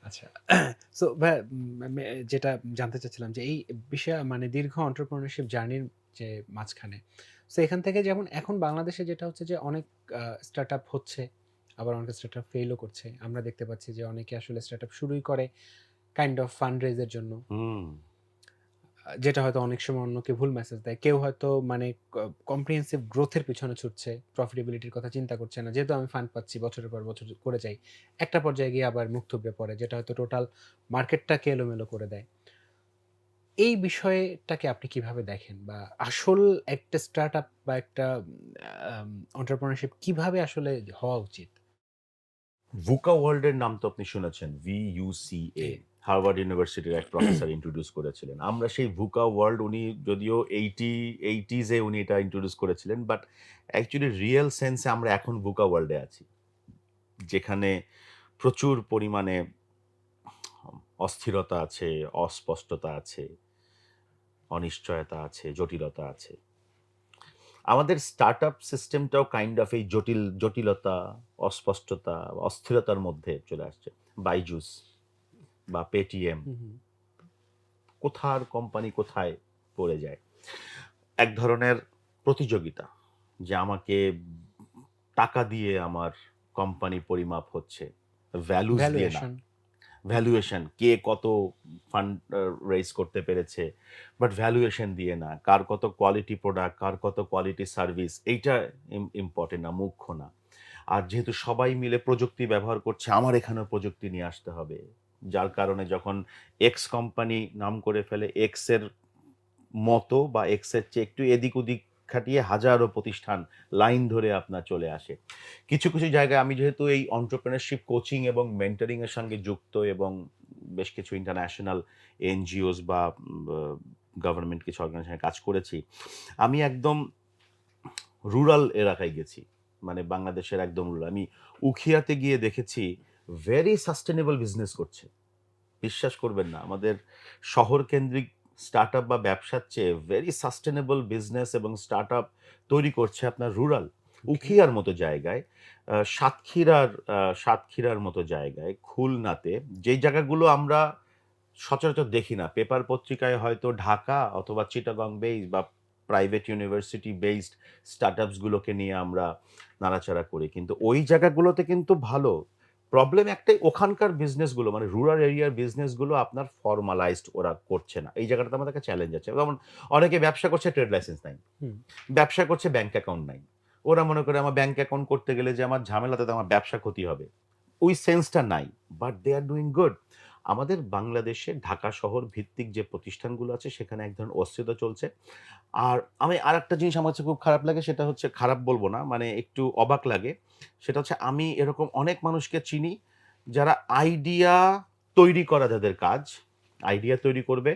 আচ্ছা। সো ভাইয়া যেটা জানতে চাচ্ছিলাম যে এই বিষয়ে মানে দীর্ঘ entrepreneurship জার্নির যে মাঝখানে, সো এখান থেকে যেমন এখন বাংলাদেশে যেটা হচ্ছে যে অনেক স্টার্টআপ হচ্ছে, আবার অনেক স্টার্টআপ ফেইলও করছে। আমরা দেখতে পাচ্ছি যে অনেকে আসলে স্টার্টআপ শুরুই করে কাইন্ড অফ ফান্ড রেইজ এর জন্য। হুম, যেটা হয়তো অনেক সময় অন্যকে ভুল মেসেজ দেয়। কেউ হয়তো মানে কম্প্রিহেন্সিভ গ্রোথ এর পিছনে ছুটছে। প্রফিটেবিলিটির কথা চিন্তা করছে না। যেহেতু আমি ফান্ড পাচ্ছি বছরের পর বছর করে যাই। একটা পর্যায়ে গিয়ে আবার মুখ থুবড়ে পড়ে যেটা হয়তো টোটাল মার্কেটটাকে এলোমেলো করে দেয়। এই বিষয়টাকে আপনি কিভাবে দেখেন? বা আসল একটা স্টার্টআপ বা একটা আম এন্টারপ্রেনিউরশিপ কিভাবে আসলে হওয়া উচিত? VUCA ওয়ার্ল্ড এর নাম তো আপনি শুনেছেন। VUCA, জি। হার্ভার্ড ইউনিভার্সিটির এক প্রফেসর ইন্ট্রোডিউস করেছিলেন। আমরা সেই VUCA ওয়ার্ল্ড উনি যদিও 80s এ উনি এটা ইন্ট্রোডিউস করেছিলেন। বাট অ্যাকচুয়ালি রিয়াল সেন্স এ আমরা এখন VUCA ওয়ার্ল্ড এ আছি। যেখানে প্রচুর পরিমাণে অস্থিরতা আছে, অস্পষ্টতা আছে, অনিশ্চয়তা আছে, জটিলতা আছে। আমাদের স্টার্টআপ সিস্টেমটাও কাইন্ড অফ এই জটিলতা, অস্পষ্টতা, অস্থিরতার মধ্যে চলে আসছে। বাইজুস বা পেটিএম হুম, হুম। কোথার কোম্পানি কোথায় পড়ে যায়। এক ধরনের প্রতিযোগিতা যে আমাকে টাকা দিয়ে আমার কোম্পানি পরিমাপ হচ্ছে। ভ্যালুস দিয়ে না। ভ্যালুয়েশন। ভ্যালুয়েশন কে কত ফান্ড রেইজ করতে পেরেছে, বাট ভ্যালুয়েশন দিয়ে না। কার কত কোয়ালিটি প্রোডাক্ট, কার কত কোয়ালিটি সার্ভিস এইটা ইম্পোর্টেন্ট না, মুখ্য না। আর যেহেতু সবাই মিলে প্রযুক্তি ব্যবহার করছে, আমার এখানেও প্রযুক্তি নিয়ে আসতে হবে। যার কারণে যখন এক্স কোম্পানি নাম করে ফেলে, এক্স এর মতো বা এক্স এর চেয়ে একটু এদিক-ওদিক খাটিয়ে হাজারো প্রতিষ্ঠান লাইন ধরে আপনার চলে আসে। কিছু জায়গায় আমি যেহেতু এই entrepreneurship কোচিং এবং মেন্টরিং এর সঙ্গে যুক্ত এবং বেশ কিছু ইন্টারন্যাশনাল এনজিওস বা গভর্নমেন্ট কিছু অর্গানাইজেশনে কাজ করেছি। আমি একদম রুরাল এলাকায় গেছি। মানে বাংলাদেশের একদম রুরাল। আমি উখিয়াতে গিয়ে দেখেছি ভেরি সাস্টেইনেবল বিজনেস করছে। বিশ্বাস করবেন না। আমাদের শহর কেন্দ্রিক স্টার্টআপ বা ব্যবসার চেয়ে ভেরি সাস্টেইনেবল বিজনেস এবং স্টার্টআপ তৈরি করছে আপনার রুরাল। ওকে। উখিয়ার মতো জায়গায়, সাতক্ষীরার মতো জায়গায়, খুলনাতে যেই জায়গাগুলো আমরা সচরাচর দেখি না। পেপার পত্রিকায় হয়তো ঢাকা অথবা চিটাগং বেসড বা প্রাইভেট ইউনিভার্সিটি বেসড স্টার্টআপস গুলোকে নিয়ে আমরা নাড়াচাড়া করি। কিন্তু ওই জায়গাগুলোতে কিন্তু ভালো প্রবলেম একটাই, ওখানকার বিজনেসগুলো মানে রুরাল এরিয়ার বিজনেসগুলো আপনার ফর্মালাইজড ওরা করছে না। এই জায়গাটাতে আমাদের একটা চ্যালেঞ্জ আছে। যেমন অনেকে ব্যবসা করছে, ট্রেড লাইসেন্স নাই। হুম। ব্যবসা করছে, ব্যাংক অ্যাকাউন্ট নাই। ওরা মনে করে আমার ব্যাংক অ্যাকাউন্ট করতে গেলে যে আমার ঝামেলাতে তো আমার ব্যবসা ক্ষতি হবে। ওই সেন্সটা নাই। But they are doing good. আমাদের বাংলাদেশে ঢাকা শহর ভিত্তিক যে প্রতিষ্ঠানগুলো আছে সেখানে এক ধরনের অস্থিরতা চলছে। আর আমি আরেকটা জিনিস আমার কাছে খুব খারাপ লাগে, সেটা হচ্ছে, খারাপ বলব না, মানে একটু অবাক লাগে। সেটা হচ্ছে আমি এরকম অনেক মানুষকে চিনি যারা আইডিয়া তৈরি করা যাদের কাজ, আইডিয়া তৈরি করবে,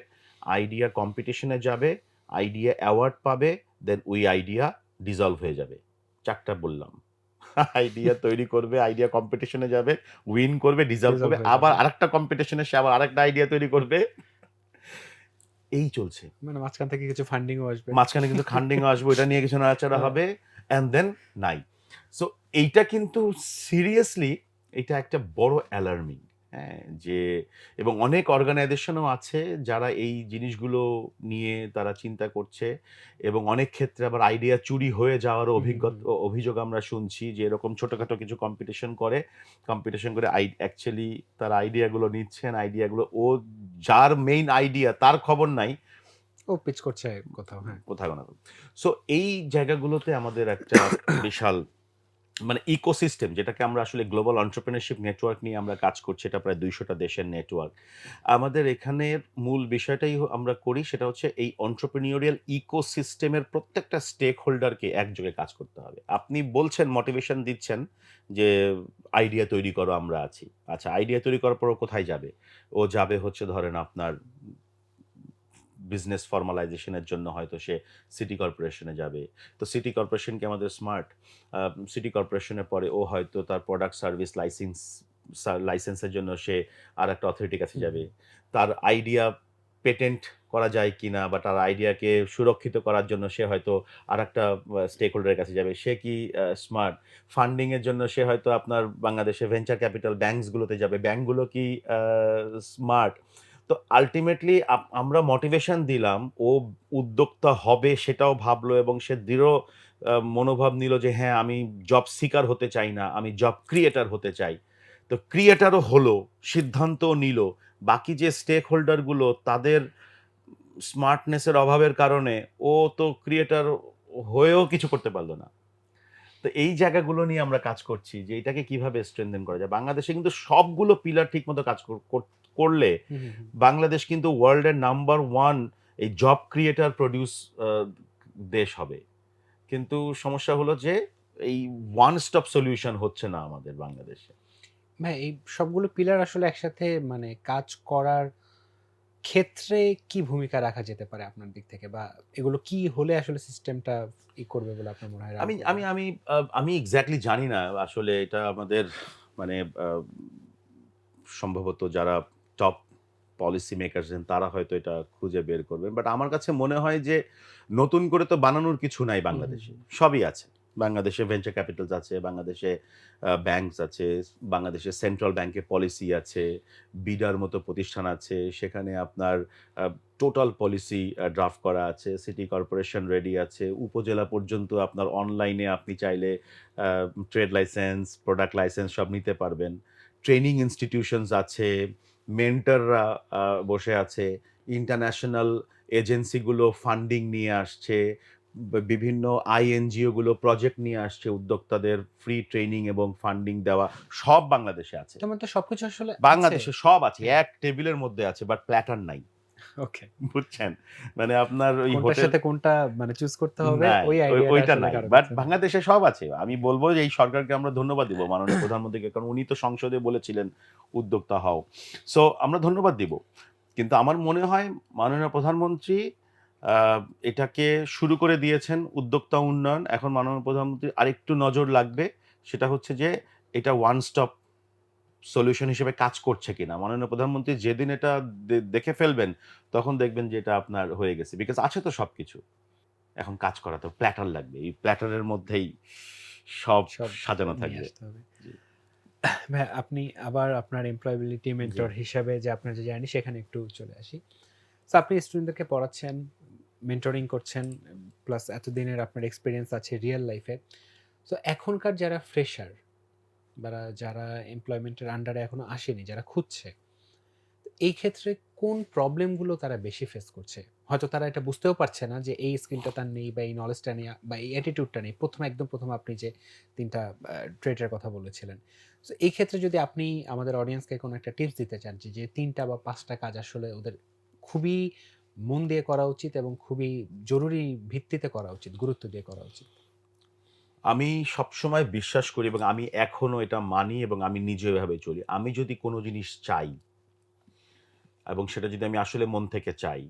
আইডিয়া কম্পিটিশনে যাবে, আইডিয়া অ্যাওয়ার্ড পাবে, দেন ওই আইডিয়া ডিসলভ হয়ে যাবে। ৪ টা বললাম। আইডিয়া তৈরি করবে, আইডিয়া কম্পিটিশনে যাবে, উইন করবে, ডিসলভ রিজলভ করবে, হয়ে আবার যাবে। আরেকটা কম্পিটিশনে সে আবার আরেকটা আইডিয়া তৈরি করবে। এই চলছে। মানে মাঝখান থেকে কিছু ফান্ডিংও আসবে। মাঝখানে কিন্তু খান্ডিংও আসবে, ওইটা নিয়ে কিছু নাড়াচাড়া হ্যাঁ। হবে, অ্যান্ড দেন নাই। সো এইটা কিন্তু সিরিয়াসলি এটা একটা বড় অ্যালার্মিং, হ্যাঁ? যে এবং অনেক অর্গানাইজেশনও আছে যারা এই জিনিসগুলো নিয়ে তারা চিন্তা করছে, এবং অনেক ক্ষেত্রে আবার আইডিয়া চুরি হয়ে যাওয়ারও হুম, হুম, হুম। অভিযোগ আমরা শুনছি যে এরকম ছোটখাটো কিছু কম্পিটিশন করে অ্যাকচুয়ালি তারা আইডিয়াগুলো নিচ্ছেন, আইডিয়াগুলো যার মেইন আইডিয়া তার খবর নাই, ও পিচ করছে কোথাও, হ্যাঁ। কোথাও না। সো এই জায়গাগুলোতে আমাদের একটা বিশাল মানে ইকোসিস্টেম, যেটাকে আমরা আসলে গ্লোবাল এন্টারপ্রেনিউরশিপ নেটওয়ার্ক নিয়ে আমরা কাজ করছি, এটা প্রায় ২০০ টা দেশের নেটওয়ার্ক। আমাদের এখানের মূল বিষয়টাই আমরা করি, সেটা হচ্ছে এই এন্টারপ্রেনিউরিয়াল ইকোসিস্টেমের প্রত্যেকটা স্টেক হোল্ডারকে একযোগে কাজ করতে হবে। আপনি বলছেন, মোটিভেশন দিচ্ছেন যে আইডিয়া তৈরি করো, আমরা আছি। আচ্ছা, আইডিয়া তৈরি করার পর ও কোথায় যাবে? ও যাবে হচ্ছে ধরেন আপনার বিজনেস ফর্মালাইজেশন এর জন্য হয়তো সে সিটি কর্পোরেশনে যাবে। তো সিটি কর্পোরেশন কি আমাদের স্মার্ট? সিটি কর্পোরেশনের পরে ও হয়তো তার প্রোডাক্ট সার্ভিস লাইসেন্সের জন্য সে আরেকটা অথরিটির কাছে হুম, যাবে। হুম। তার আইডিয়া পেটেন্ট করা যায় কিনা বা তার আইডিয়াকে সুরক্ষিত করার জন্য সে হয়তো আরেকটা স্টেক হোল্ডারের কাছে যাবে। সে কি স্মার্ট? ফান্ডিং এর জন্য সে হয়তো আপনার বাংলাদেশে ভেঞ্চার ক্যাপিটাল ব্যাংকস গুলোতে যাবে। ব্যাংকগুলো কি আ স্মার্ট? তো আল্টিমেটলি আমরা মোটিভেশন দিলাম, ও উদ্যোক্তা হবে সেটাও ভাবলো, এবং সে দৃঢ় মনোভাব নিল যে হ্যাঁ, আমি জব সিকার হতে চাই না, আমি জব ক্রিয়েটর হতে চাই। তো ক্রিয়েটরও হলো, সিদ্ধান্তও নিল। বাকি যে স্টেক হোল্ডার গুলো তাদের স্মার্টনেস এর অভাবের কারণে ও তো ক্রিয়েটর হয়েও কিছু করতে পারল না। তো এই জায়গাগুলো নিয়ে আমরা কাজ করছি যে এটাকে কিভাবে স্ট্রেনথেন করা যায়। বাংলাদেশে কিন্তু সবগুলো পিলার ঠিকমতো কাজ করলে হুম, হুম, হুম। বাংলাদেশ কিন্তু ওয়ার্ল্ড এর নাম্বার 1 এই জব ক্রিয়েটর প্রোডিউস আ দেশ হবে। কিন্তু সমস্যা হলো যে এই ওয়ান স্টপ সলিউশন হচ্ছে না আমাদের বাংলাদেশে। ভাই এই সবগুলো পিলার আসলে একসাথে মানে কাজ করার ক্ষেত্রে কি ভূমিকা রাখা যেতে পারে আপনার দিক থেকে? বা এগুলো কি হলে আসলে সিস্টেমটা করবে বলে আপনার মনে হয় রান আমি করবে? আমি আমি আ আমি এক্সাক্টলি জানি না আসলে এটা আমাদের মানে সম্ভবত যারা টপ পলিসি মেকারস আছেন তারা হয়তো এটা খুঁজে বের করবেন। বাট আমার কাছে মনে হয় যে নতুন করে তো বানানোর কিছু নাই হুম, হুম, বাংলাদেশে। হুম। সবই আছে। বাংলাদেশে ভেঞ্চার ক্যাপিটালস আছে, বাংলাদেশে ব্যাংকস আছে, বাংলাদেশে সেন্ট্রাল ব্যাংকের পলিসি আছে, বিডার মতো প্রতিষ্ঠান আছে। সেখানে আপনার আ টোটাল পলিসি ড্রাফট করা আছে। সিটি কর্পোরেশন রেডি আছে। উপজেলা পর্যন্ত আপনার অনলাইনে আপনি চাইলে আ ট্রেড লাইসেন্স, প্রোডাক্ট লাইসেন্স সব নিতে পারবেন। ট্রেনিং ইনস্টিটিউশনস আছে, মেন্টররা বসে আছে, ইন্টারন্যাশনাল এজেন্সিগুলো ফান্ডিং নিয়ে আসছে, বিভিন্ন আইএনজিও গুলো প্রজেক্ট নিয়ে আসছে উদ্যোক্তাদের ফ্রি ট্রেনিং এবং ফান্ডিং দেওয়া, সব বাংলাদেশে আছে। তার মানে তো সবকিছু আসলে আছে। বাংলাদেশে সব আছে। হ্যাঁ, এক টেবিলের মধ্যে আছে, বাট প্ল্যাটার নাই। ওকে। বুঝছেন? মানে আপনার ওই কোনটার হোটেল সাথে কোনটা মানে চুজ করতে হবে নাই, ওই আইডিয়াটা ওইটা আসলে নাই। কারো বাট কাছে নাই। বাংলাদেশে সব আছে। আমি বলব যে এই সরকারকে আমরা ধন্যবাদ দিব, মাননীয় প্রধানমন্ত্রীকে। কারণ উনি তো সংসদে বলেছিলেন উদ্যোক্তা হও। সো আমরা ধন্যবাদ দিব। কিন্তু আমার মনে হয় মাননীয় প্রধানমন্ত্রী আ এটাকে শুরু করে দিয়েছেন উদ্যোক্তা উন্নয়ন। এখন মাননীয় প্রধানমন্ত্রীর আরেকটু নজর লাগবে। সেটা হচ্ছে যে এটা ওয়ান স্টপ সলিউশন হিসেবে কাজ করছে কিনা। মাননীয় প্রধানমন্ত্রী যেদিন এটা দেখে ফেলবেন, তখন দেখবেন যে এটা আপনার হয়ে গেছে। বিকজ আছে তো সবকিছু। এখন কাজ করা তো প্ল্যাটার লাগবে। এই প্ল্যাটারের মধ্যেই সব সব সাজানো নিয়ে থাকবে। আসতে হবে। জি, ভাই আপনি আবার আপনার এমপ্লয়াবিলিটি জি। মেন্টর হিসাবে যে আপনার যে জার্নি সেখানে একটু চলে আসি। সো আপনি স্টুডেন্টদেরকে পড়াচ্ছেন, মেন্টরিং করছেন, প্লাস এতদিনের আপনার এক্সপেরিয়েন্স আছে রিয়াল লাইফে। সো এখনকার যারা ফ্রেশার বা যারা এমপ্লয়মেন্টের আন্ডারে এখনো আসেনি, যারা খুঁজছে, এই ক্ষেত্রে কোন প্রবলেমগুলো তারা বেশি ফেস করছে? হয়তো তারা এটা বুঝতেও পারছে না যে এই স্কিলটা তার নেই বা এই নলেজটা নেই বা এই অ্যাটিটিউডটা নেই। একদম ১ম আপনি যে ৩ টা ট্রেটের কথা বলেছিলেন। সো এই ক্ষেত্রে যদি আপনি আমাদের অডিয়েন্সকে কোনো একটা টিপস দিতে চান যে ৩ টা বা ৫ টা কাজ আসলে ওদের খুবই মন দিয়ে করা উচিত এবং খুবই জরুরি ভিত্তিতে করা উচিত, গুরুত্ব দিয়ে করা উচিত। আমি সবসময় বিশ্বাস করি এবং আমি এখনো এটা মানি এবং আমি নিজে এভাবে চলি। আমি যদি কোনো জিনিস চাই এবং সেটা যদি আমি আসলে মন থেকে চাই,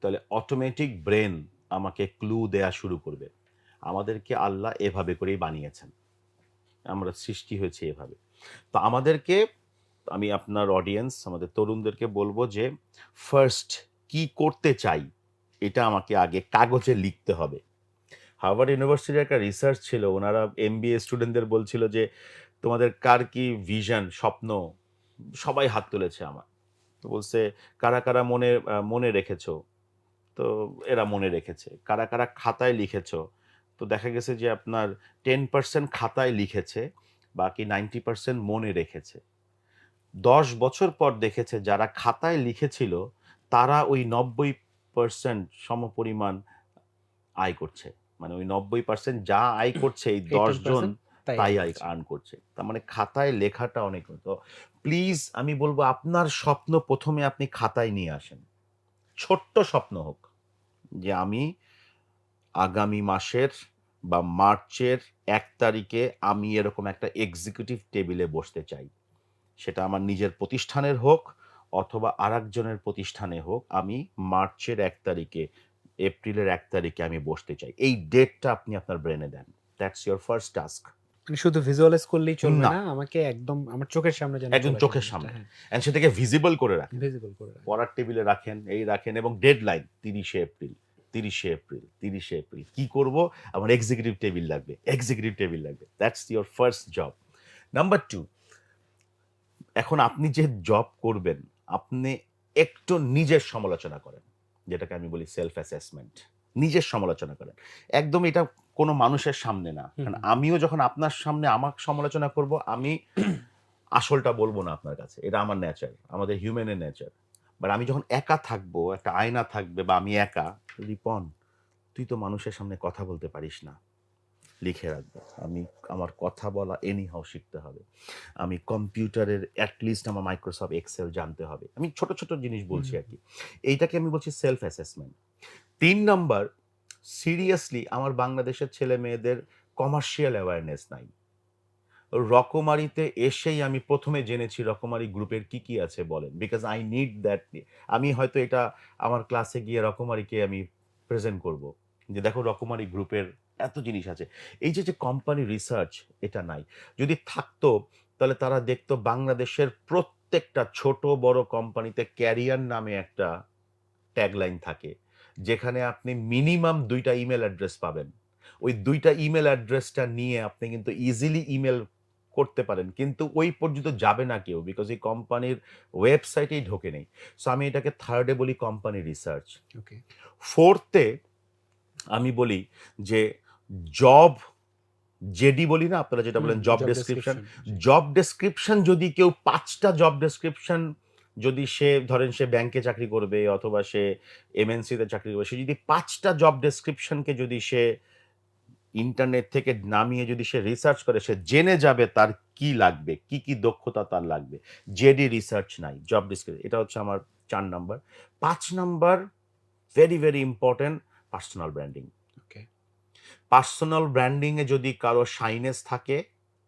তাহলে অটোমেটিক ব্রেন আমাকে ক্লু দেয়া শুরু করবে। আমাদেরকে আল্লাহ এভাবে করেই বানিয়েছেন। আমরা সৃষ্টি হয়েছি এভাবে। তো আমাদেরকে, আমি আপনার অডিয়েন্স, আমাদের তরুণদেরকে বলবো যে ফার্স্ট কি করতে চাই, এটা আমাকে আগে কাগজে লিখতে হবে। হার্ভার্ড ইউনিভার্সিটির একটা রিসার্চ ছিল। ওনারা এমবিএ স্টুডেন্টদের বলছিল যে, "তোমাদের কার কি ভিশন, স্বপ্ন?" সবাই হাত তুলেছে আমার। তো বলছে, কারা মনে রেখেছো?" তো এরা মনে রেখেছে। কারা খাতায় লিখেছো? তো দেখা গেছে যে আপনার 10% খাতায় লিখেছে, বাকি 90% মনে রেখেছে। ১০ বছর পর দেখেছে যারা খাতায় লিখেছিল, তারা ওই ৯০% সমপরিমাণ আয় করছে। মানে ওই ৯০% যা আয় করছে এই এই ১০ জন 10% তাই তাই আয় আয় করছে। আর্ন করছে। তার মানে খাতায় লেখাটা অনেক। তো প্লিজ আমি বলব আপনার স্বপ্ন ১ম এ আপনি খাতায় নিয়ে আসেন। ছোট্ট স্বপ্ন হোক। যে আমি আগামী মাসের বা মার্চের ১ তারিখে আমি এরকম একটা এক্সিকিউটিভ টেবিলে বসতে চাই। সেটা আমার নিজের প্রতিষ্ঠানের হোক অথবা আরেকজনের প্রতিষ্ঠানে হোক, আমি মার্চের ১ তারিখে, এপ্রিলের ১ তারিখে আমি বসতে চাই। এই ডেটটা আপনি আপনার ব্রেইনে দেন। That's your first task. মানে শুধু ভিজুয়ালাইজ করলেই চলবে না, না। আমাকে একদম আমার চোখের সামনে যেন একদম চলে আসে চোখের জিনিসটা। সামনে। হ্যাঁ, অ্যান্ড সেটাকে ভিজিবল করে রাখেন। ভিজিবল করে রাখা। পড়ার টেবিলে রাখেন, এই রাখেন এবং ডেডলাইন ৩০শে এপ্রিল, ৩০শে এপ্রিল, ৩০শে এপ্রিল। কি করব? আমার এক্সিকিউটিভ টেবিল লাগবে, এক্সিকিউটিভ টেবিল লাগবে। That's your first job. Number ২, এখন আপনি যে জব করবেন, আপনি একটু নিজের সমালোচনা করেন। যেটাকে আমি বলি সেলফ অ্যাসেসমেন্ট। নিজের সমালোচনা করেন। একদম এটা কোনো মানুষের সামনে না। হুম, কারণ হুম। আমিও যখন আপনার সামনে আমাকে সমালোচনা করব, আমি আসলটা বলব না আপনার কাছে। এটা আমার নেচার। আমাদের হিউম্যান এর নেচার। বাট আমি যখন একা থাকবো, একটা আয়না থাকবে বা আমি একা, রিপন, তুই তো মানুষের সামনে কথা বলতে পারিস না। লিখে রাখবো। আমার কথা বলা এনিহাউ শিখতে হবে। আমি কম্পিউটারের এট লিস্ট আমার মাইক্রোসফট এক্সেল জানতে হবে। আমি ছোট জিনিস হুম, বলছি হুম, আরকি। এইটাকে আমি বলছি সেলফ অ্যাসেসমেন্ট। ৩ নাম্বার, সিরিয়াসলি আমার বাংলাদেশের ছেলেমেয়েদের কমার্শিয়াল অ্যাওয়ারনেস নাই। রকমারিতে এসেই আমি ১ম এ জেনেছি রকমারি গ্রুপের কি আছে বলেন। Because I need that. আমি হয়তো এটা আমার ক্লাসে গিয়ে রকমারিকে আমি প্রেজেন্ট করব। যে দেখো রকমারি গ্রুপের এত জিনিস আছে। এই যে কোম্পানি রিসার্চ, এটা নাই। যদি থাকতো তাহলে তারা দেখতো বাংলাদেশের প্রত্যেকটা ছোট বড় কোম্পানিতে ক্যারিয়ার নামে একটা ট্যাগলাইন থাকে। যেখানে আপনি মিনিমাম ২ টা ইমেইল অ্যাড্রেস পাবেন। ওই ২ টা ইমেইল অ্যাড্রেসটা নিয়ে আপনি কিন্তু ইজিলি ইমেইল করতে পারেন। কিন্তু ওই পর্যন্ত যাবে না কেউ। বিকজ এই কোম্পানির ওয়েবসাইটেই ঢোকে নেই। সো আমি এটাকে 3rd এ বলি কোম্পানি রিসার্চ। ওকে। 4th এ আমি বলি যে জব, জেডি বলি না, আপনারা যেটা হুম, বলেন জব জব ডেসক্রিপশন। ডেসক্রিপশন। জি। জব ডেসক্রিপশন যদি কেউ ৫ টা জব ডেসক্রিপশন, যদি সে ধরেন সে ব্যাংকে চাকরি করবে অথবা সে এমএনসিতে চাকরি করবে, সে যদি ৫ টা জব ডেসক্রিপশনকে যদি সে ইন্টারনেট থেকে নামিয়ে যদি সে রিসার্চ করে, সে জেনে যাবে তার কি লাগবে, কি দক্ষতা তার লাগবে। জেডি রিসার্চ নাই, জব ডেসক্রিপশন। এটা হচ্ছে আমার ৪ number. ৫ number, very important, personal branding. Okay. Personal branding এ যদি কারো শাইনেস থাকে,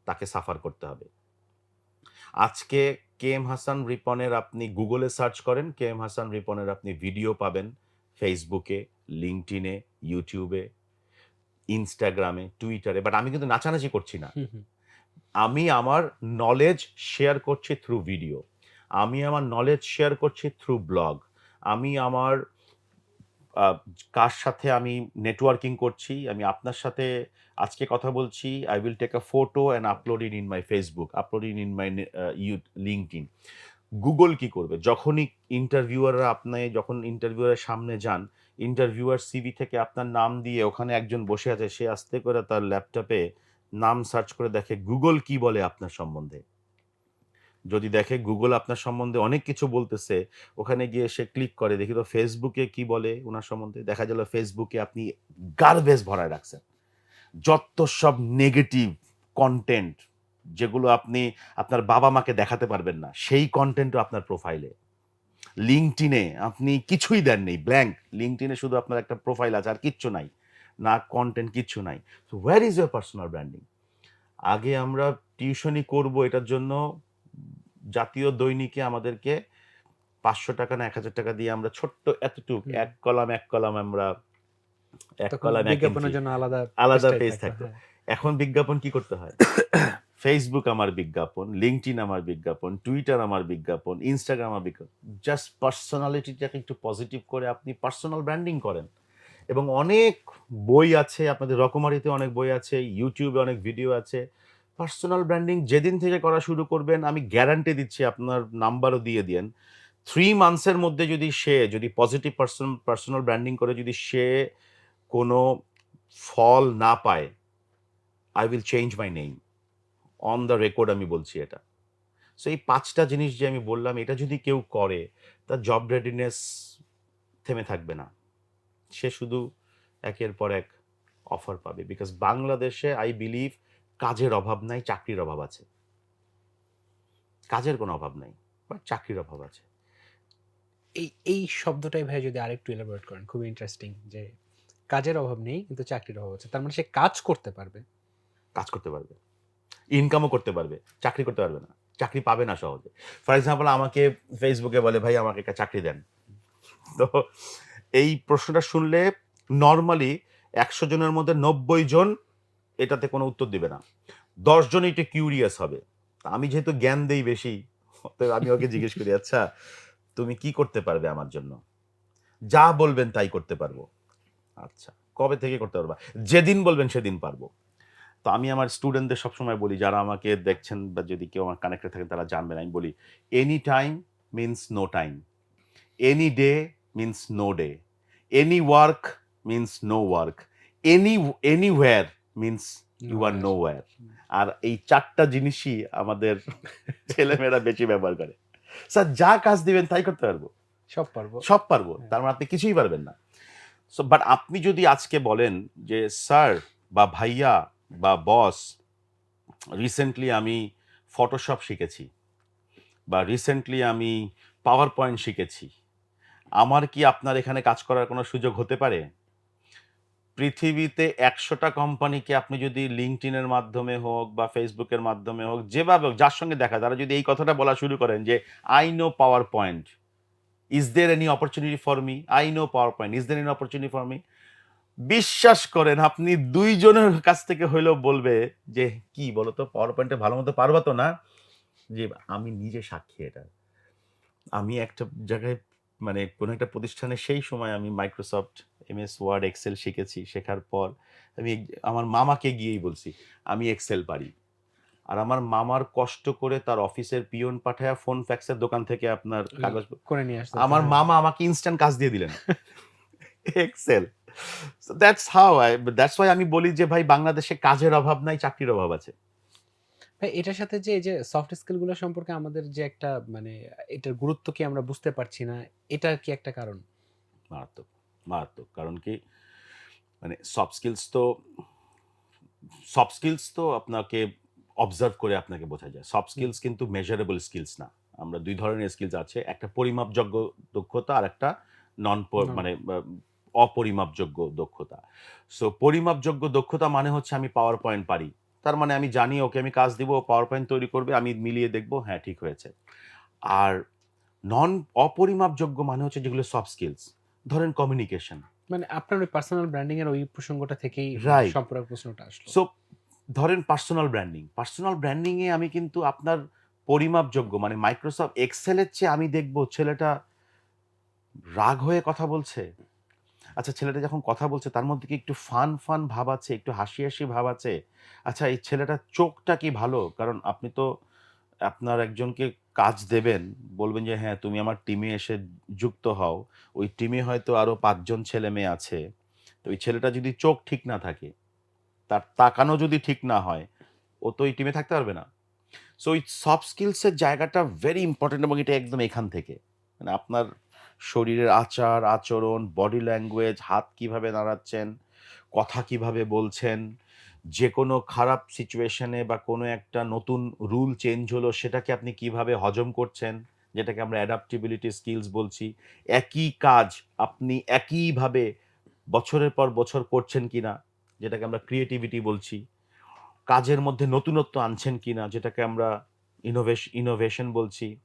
তাকে সাফার করতে হবে। আজকে কেএম হাসান রিপনের আপনি গুগলে সার্চ করেন, কেএম হাসান রিপনের আপনি ভিডিও পাবেন ফেসবুকে, লিঙ্কডইনে, ইউটিউবে, ইনস্টাগ্রামে, টুইটারে। বাট আমি কিন্তু নাচানাচি করছি না। হুম, হুম। আমি আমার নলেজ শেয়ার করছি থ্রু ভিডিও। আমি আমার নলেজ শেয়ার করছি থ্রু ব্লগ। আমি আমার আ কার সাথে আমি নেটওয়ার্কিং করছি, আমি আপনার সাথে আজকে কথা বলছি। I will take a photo and upload it in my Facebook, upload it in my LinkedIn. Google কি করবে? যখন ইন্টারভিউয়ারের সামনে যান, ইন্টারভিউয়ার সিভি থেকে আপনার নাম দিয়ে ওখানে একজন বসে আছে। সে আস্তে করে তার ল্যাপটপে নাম সার্চ করে দেখে গুগল কি বলে আপনার সম্বন্ধে। যদি দেখে গুগল আপনার সম্বন্ধে অনেক কিছু বলতেছে, ওখানে গিয়ে সে ক্লিক করে দেখি তো ফেসবুকে কি বলে উনার সম্বন্ধে। দেখা গেল ফেসবুকে আপনি গার্বেজ ভরায় রাখছেন। যত সব নেগেটিভ কনটেন্ট যেগুলো আপনি আপনার বাবা-মাকে দেখাতে পারবেন না, সেই কনটেন্টও আপনার প্রোফাইলে। লিঙ্কডইনে আপনি কিছুই দেননি, ব্ল্যাংক। লিঙ্কডইনে শুধু আপনার একটা প্রোফাইল আছে আর কিচ্ছু নাই। না কনটেন্ট কিচ্ছু নাই। So where is your personal branding? আগে আমরা টিউশনি করব এটার জন্য জাতীয় দৈনিকে আমাদেরকে ৳৫০০ না ৳১,০০০ দিয়ে আমরা ছোট্ট এতটুক হুম। ১ কলাম আমরা ১ তখন কলাম ১ বিজ্ঞাপনের ইঞ্চি জন্য আলাদা আলাদা পেজ পেজ টাইপ থাকতো। থাকতো। হ্যাঁ। এখন বিজ্ঞাপন কি করতে হয়? Facebook আমার বিজ্ঞাপন, LinkedIn আমার বিজ্ঞাপন, Twitter আমার বিজ্ঞাপন, Instagram আমার বিজ্ঞাপন। জাস্ট পার্সোনালিটিটাকে একটু পজিটিভ করে আপনি পার্সোনাল ব্র্যান্ডিং করেন। এবং অনেক বই আছে, আপনাদের রকমারিতে অনেক বই আছে, YouTube এ অনেক ভিডিও আছে। পার্সোনাল ব্র্যান্ডিং যেদিন থেকে করা শুরু করবেন, আমি গ্যারান্টি দিচ্ছি আপনার নাম্বারও দিয়ে দিয়েন। 3 মান্থস এর মধ্যে যদি পজিটিভ পার্সোনাল ব্র্যান্ডিং করে যদি সে কোনো ফল না পায়, I will change my name. On the record আমি বলছি এটা। সো এই ৫ টা জিনিস যে আমি বললাম, এটা যদি কেউ করে, তার জব রেডিনেস থেমে থাকবে না। সে শুধু একের পর এক অফার পাবে। বিকজ বাংলাদেশে আই বিলিভ কাজের অভাব নাই, চাকরির অভাব আছে। কাজের কোনো অভাব নাই, বাট চাকরির অভাব আছে। এই শব্দটাই ভাই যদি আরেকটু এলাবোরেট করেন, খুবই ইন্টারেস্টিং যে কাজের অভাব নেই কিন্তু চাকরির অভাব আছে। তার মানে সে কাজ করতে পারবে। কাজ করতে পারবে, ইনকামও করতে পারবে, চাকরি করতে পারবে না। চাকরি পাবে না সহজে। ফর এক্সাম্পল আমাকে ফেসবুকে বলে, "ভাই আমাকে একটা চাকরি দেন।" তো এই প্রশ্নটা শুনলে নরমালি ১০০ জনের মধ্যে ৯০ জন এটাতে কোনো উত্তর দিবে না। ১০ জন একটু কিউরিয়াস হবে। আমি যেহেতু জ্ঞান দেই বেশি, অতএব আমি ওকে জিজ্ঞেস করি, "আচ্ছা, তুমি কি করতে পারবে আমার জন্য?" "যা বলবেন তাই করতে পারবো।" "আচ্ছা, কবে থেকে করতে পারবা?" "যেদিন বলবেন সেদিন পারবো।" তো আমি আমার স্টুডেন্টদের সবসময় বলি, যারা আমাকে দেখছেন বা যদি কেউ আমার কানেক্টেড থাকেন তারা জানবেন। আমি বলি, "any time means no time. Any day means no day. Any work means no work. Anywhere means you are nowhere. Nowhere." আর এই ৪ টা জিনিসই আমাদের ছেলেমেয়েরা বেশি ব্যবহার করে। স্যার যা কাজ দিবেন তাই করতে পারবো। সব পারবো। সব পারবো। হ্যাঁ। তার মানে আপনি কিছুই পারবেন না। সো বাট আপনি যদি আজকে বলেন যে, "স্যার বা ভাইয়া বা বস, রিসেন্টলি আমি ফটোশপ শিখেছি বা রিসেন্টলি আমি পাওয়ার পয়েন্ট শিখেছি। আমার কি আপনার এখানে কাজ করার কোনো সুযোগ হতে পারে?" পৃথিবীতে ১০০ টা কোম্পানিকে আপনি যদি LinkedIn এর মাধ্যমে হোক বা Facebook এর মাধ্যমে হোক, যেভাবে হোক, যার সঙ্গে দেখা, তারা যদি এই কথাটা বলা শুরু করেন যে, "I know PowerPoint. Is there any opportunity for me? I know PowerPoint. Is there any opportunity for me?" বিশ্বাস করেন আপনি ২ জনের কাছ থেকে হইলেও বলবে যে, "কি বলতো পাওয়ার পয়েন্টে ভালো মতো পারবা তো না?" জি, আমি নিজে সাক্ষী এটার। আমি একটা জায়গায় মানে কোনো একটা প্রতিষ্ঠানে সেই সময় আমি Microsoft, MS Word, Excel শিখেছি। শেখার পর আমি আমার মামাকে গিয়েই বলছি, "আমি Excel পারি।" আর আমার মামার কষ্ট করে তার অফিসের পিয়ন পাঠায়া ফোন ফ্যাক্সের দোকান থেকে আপনার ওই কাগজ, করে নিয়ে আসতে আমার হ্যাঁ। মামা আমাকে ইনস্ট্যান্ট কাজ দিয়ে দিলেন। Excel. So that's how that's why আমি বলি যে ভাই বাংলাদেশে কাজের অভাব নাই, চাকরির অভাব আছে। ভাই এটার সাথে যে এই যে সফট স্কিল গুলো সম্পর্কে আমাদের যে একটা মানে এটার গুরুত্ব কি আমরা বুঝতে পারছি না, এটা কি একটা কারণ? মারাত্মক, মারাত্মক। কারণ কি মানে সফট স্কিলস তো আপনাকে অবজার্ভ করে আপনাকে বোঝা যায়। সফট হুম। স্কিলস কিন্তু মেজারেবল স্কিলস না। আমরা ২ ধরনের স্কিলস আছে। একটা পরিমাপযোগ্য দক্ষতা, আরেকটা নন প নন মানে অপরিমাপযোগ্য দক্ষতা। সো পরিমাপযোগ্য দক্ষতা মানে হচ্ছে আমি পাওয়ার পয়েন্ট পারি। তার মানে আমি জানি ওকে আমি কাজ দিব, ও পাওয়ার পয়েন্ট তৈরি করবে, আমি মিলিয়ে দেখব, হ্যাঁ ঠিক হয়েছে। আর নন অপরিমাপযোগ্য মানে হচ্ছে যেগুলো সফট স্কিলস। ধরেন কমিউনিকেশন। মানে আপনার ওই পার্সোনাল ব্র্যান্ডিং এর ওই প্রসঙ্গটা থেকেই মানে রাইট। সম্পূরক প্রশ্নটা আসলো। সো ধরেন পার্সোনাল ব্র্যান্ডিং। পার্সোনাল ব্র্যান্ডিং এ আমি কিন্তু আপনার পরিমাপযোগ্য মানে Microsoft Excel এর চেয়ে আমি দেখব ছেলেটা রাগ হয়ে কথা বলছে। আচ্ছা ছেলেটা যখন কথা বলছে তার মধ্যে কি একটু ফান ভাব আছে, একটু হাসি ভাব আছে? আচ্ছা এই ছেলেটার চোখটা কি ভালো? কারণ আপনি তো আপনার একজনকে কাজ দেবেন, বলবেন যে, "হ্যাঁ, তুমি আমার টিমে এসে যুক্ত হও।" ওই টিমে হয়তো আরো ৫ জন ছেলেমেয়ে আছে। তো ওই ছেলেটা যদি চোখ ঠিক না থাকে, তার তাকানো যদি ঠিক না হয়, ও তো এই টিমে থাকতে পারবে না। সো এই সফট স্কিলসের জায়গাটা ভেরি ইম্পর্টেন্ট এবং এটা একদম এখান থেকে। মানে আপনার শরীরের আচার, আচরণ, বডি ল্যাঙ্গুয়েজ, হাত কিভাবে নাড়াচ্ছেন, কথা কিভাবে বলছেন, যেকোনো খারাপ সিচুয়েশনে বা কোনো একটা নতুন রুল চেঞ্জ হলো সেটাকে আপনি কিভাবে হজম করছেন, যেটাকে আমরা অ্যাডাপ্টেবিলিটি স্কিলস বলছি। একই কাজ আপনি একইভাবে বছরের পর বছর করছেন কিনা, যেটাকে আমরা ক্রিয়েটিভিটি বলছি। কাজের মধ্যে নতুনত্ব আনছেন কিনা, যেটাকে আমরা ইনোভেশন বলছি।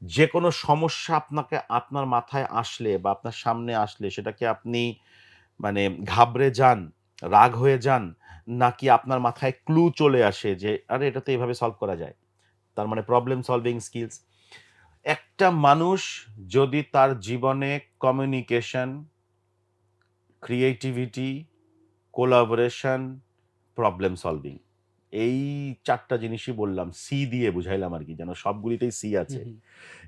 যেকোনো সমস্যা আপনার মাথায় আসলে বা আপনার সামনে আসলে সেটাকে আপনি মানে ঘাবড়ে যান, রাগ হয়ে যান, নাকি আপনার মাথায় ক্লু চলে আসে যে, "আরে এটা তো এভাবে সলভ করা যায়।" তার মানে প্রবলেম সলভিং স্কিলস। একটা মানুষ যদি তার জীবনে communication, creativity, collaboration, problem solving এই ৪ টা জিনিসই বললাম, সি দিয়ে বুঝাইলাম আরকি যেন সবগুলিতেই সি হুম, আছে। হুম।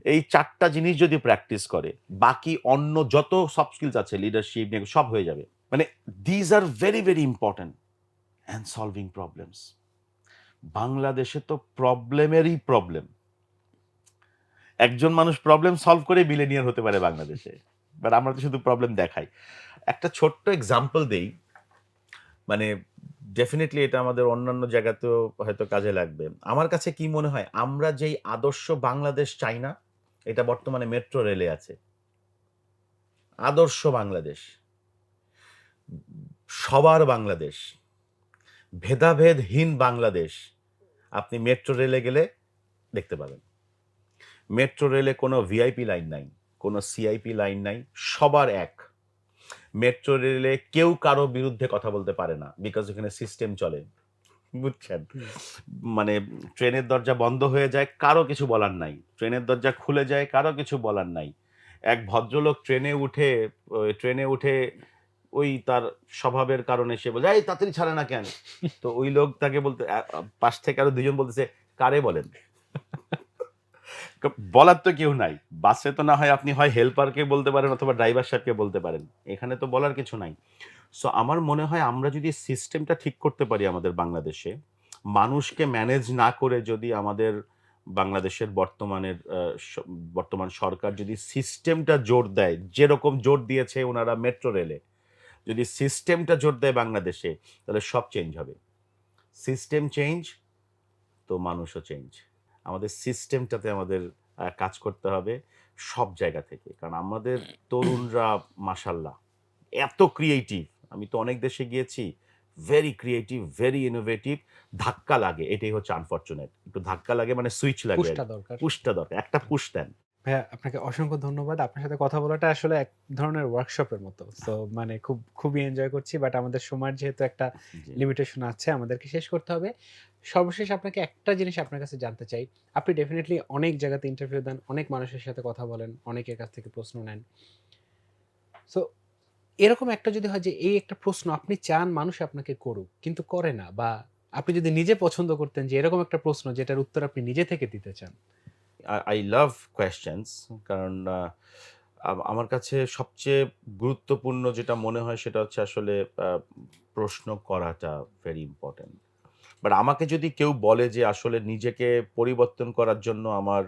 এই ৪ টা জিনিস যদি প্র্যাকটিস করে, বাকি অন্য যত সফট স্কিলস আছে লিডারশিপ সব হয়ে যাবে। মানে these are very, very important and solving problems. বাংলাদেশে তো প্রবলেমেরই প্রবলেম। একজন মানুষ প্রবলেম সলভ করে বিলিনিয়ার হতে পারে বাংলাদেশে। বাট আমরা তো শুধু প্রবলেম দেখাই। একটা ছোট্ট এক্সাম্পল দেই। মানে ডেফিনিটলি এটা আমাদের অন্যান্য জায়গাতেও হয়তো কাজে লাগবে। আমার কাছে কি মনে হয় আমরা যেই আদর্শ বাংলাদেশ চাই না, এটা বর্তমানে মেট্রো রেলে আছে। আদর্শ বাংলাদেশ, সবার বাংলাদেশ, ভেদাভেদহীন বাংলাদেশ আপনি মেট্রো রেলে গেলে দেখতে পাবেন। মেট্রো রেলে কোনো ভিআইপি লাইন নাই, কোনো সিআইপি লাইন নাই, সবার এক। মেট্রো রেলে কেউ কারো বিরুদ্ধে কথা বলতে পারে না, বিকজ এখানে সিস্টেম চলে। বুঝছেন? হুম। মানে ট্রেনের দরজা বন্ধ হয়ে যায়, কারো কিছু বলার নাই। ট্রেনের দরজা খুলে যায়, কারো কিছু বলার নাই। এক ভদ্রলোক ট্রেনে উঠে ওই তার স্বভাবের কারণে সে বলে, "এই তাড়াতাড়ি ছাড়ে না কেন?" তো ওই লোক তাকে বলতে পাশ থেকে আরো ২ জন বলতেছে, "কারে বলেন?" বলার তো কেউ নাই। বাসে তো না হয় আপনি হয় হেল্পারকে বলতে পারেন অথবা ড্রাইভার সাহেবকে বলতে পারেন। এখানে তো বলার কিছু নাই। সো আমার মনে হয় আমরা যদি সিস্টেমটা ঠিক করতে পারি আমাদের বাংলাদেশে, মানুষকে ম্যানেজ না করে যদি আমাদের বাংলাদেশের বর্তমান সরকার যদি সিস্টেমটা জোর দেয়, যেরকম জোর দিয়েছে উনারা মেট্রো রেলে, যদি সিস্টেমটা জোর দেয় বাংলাদেশে, তাহলে সব চেঞ্জ হবে। সিস্টেম চেঞ্জ তো মানুষও চেঞ্জ। আমাদের সিস্টেমটাতে আমাদের কাজ করতে হবে সব জায়গা থেকে। কারণ আমাদের তরুণরা মাশাআল্লাহ এত ক্রিয়েটিভ। আমি তো অনেক দেশে গিয়েছি। Very creative, very innovative. ধাক্কা লাগে। এটাই হচ্ছে আনফরচুনেট। একটু ধাক্কা লাগে মানে সুইচ লাগে পুশটা আরকি। দরকার। পুশটা দরকার। একটা পুশ দেন। ভাইয়া আপনাকে অসংখ্য ধন্যবাদ। আপনার সাথে কথা বলাটা আসলে এক ধরনের ওয়ার্কশপের মতো। সো মানে খুবই এনজয় করছি। বাট আমাদের সময়ের যেহেতু একটা জি। লিমিটেশন আছে, আমাদেরকে শেষ করতে হবে। সর্বশেষ আপনাকে একটা জিনিস আপনার কাছে জানতে চাই। আপনি ডেফিনিটলি অনেক জায়গাতে ইন্টারভিউ দেন, অনেক মানুষের সাথে কথা বলেন, অনেকের কাছ থেকে প্রশ্ন নেন। সো এরকম একটা যদি হয় যে এই একটা প্রশ্ন আপনি চান মানুষ আপনাকে করুক, কিন্তু করে না, বা আপনি যদি নিজে পছন্দ করতেন যে এরকম একটা প্রশ্ন যেটার উত্তর আপনি নিজে থেকে দিতে চান। I love questions কারণ আমার কাছে সবচেয়ে গুরুত্বপূর্ণ যেটা মনে হয় সেটা হচ্ছে আসলে আ প্রশ্ন করাটা ভেরি ইম্পোর্টেন্ট। বাট আমাকে যদি কেউ বলে যে আসলে নিজেকে পরিবর্তন করার জন্য আমার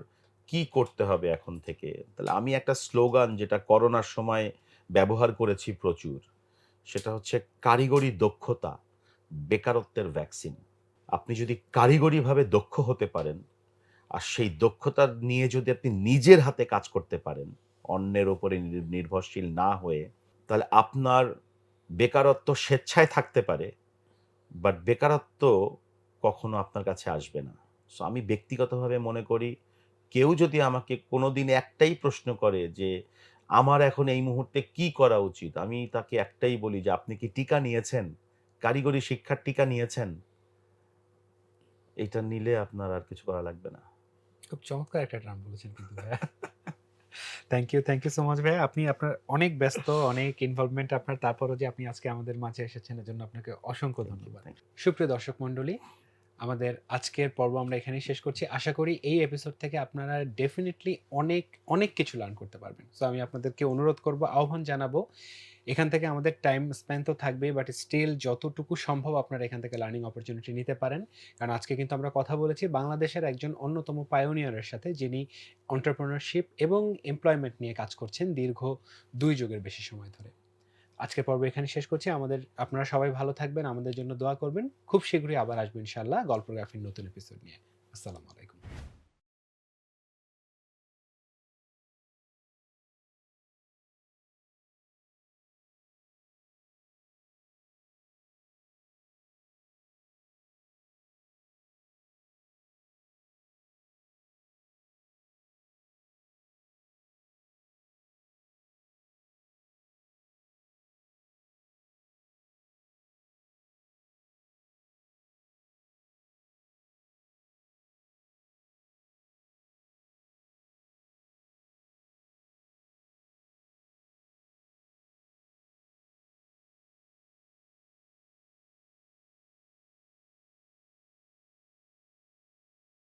কি করতে হবে এখন থেকে? তাহলে আমি একটা স্লোগান যেটা করোনার সময় ব্যবহার করেছি প্রচুর। সেটা হচ্ছে কারিগরি দক্ষতা, বেকারত্বের ভ্যাকসিন। আপনি যদি কারিগরিভাবে দক্ষ হতে পারেন, আর সেই দক্ষতা নিয়ে যদি আপনি নিজের হাতে কাজ করতে পারেন, অন্যের উপরে নির্ভরশীল না হয়ে, তাহলে আপনার বেকারত্ব স্বেচ্ছায় থাকতে পারে। বাট বেকারত্ব কখনো আপনার কাছে আসবে না। সো আমি ব্যক্তিগতভাবে মনে করি, কেউ যদি আমাকে কোনোদিন একটাই প্রশ্ন করে যে, আমার এখন এই মুহূর্তে কি করা উচিত? আমি তাকে একটাই বলি যে, "আপনি কি টিকা নিয়েছেন? কারিগরি শিক্ষার টিকা নিয়েছেন? এইটা নিলে আপনার আর কিছু করা লাগবে না।" খুব চমৎকার একটা টার্ম বলেছেন কিন্তু ভাইয়া। থ্যাংক ইউ সো মাচ ভাইয়া। আপনি আপনার অনেক ব্যস্ত, অনেক ইনভলভমেন্ট আপনার। তারপরও যে আপনি আজকে আমাদের মাঝে এসেছেন এজন্য আপনাকে অসংখ্য থ্যাংক ইউ, ধন্যবাদ। Thank you. সুপ্রিয় দর্শক মণ্ডলী, আমাদের আজকের পর্ব আমরা এখানেই শেষ করছি। আশা করি এই এপিসোড থেকে আপনারা ডেফিনিটলি অনেক, অনেক কিছু লার্ন করতে পারবেন। সো আমি আপনাদেরকে অনুরোধ করব, আহ্বান জানাবো, এখান থেকে আমাদের টাইম স্প্যান তো থাকবেই, বাট স্টিল যতটুকু সম্ভব আপনারা এখান থেকে লার্নিং অপরচুনিটি নিতে পারেন। কারণ আজকে কিন্তু আমরা কথা বলেছি বাংলাদেশের একজন অন্যতম পায়োনিয়ারের সাথে, যিনি এন্টারপ্রেনারশিপ এবং এমপ্লয়মেন্ট নিয়ে কাজ করছেন দীর্ঘ ২ যুগের বেশি সময় ধরে। আজকের পর্ব এখানে শেষ করছি। আপনারা সবাই ভালো থাকবেন, আমাদের জন্য দোয়া করবেন। খুব শীঘ্রই আবার আসবো ইনশাআল্লাহ গল্পগ্রাফির নতুন এপিসোড নিয়ে। আসসালামু আলাইকুম।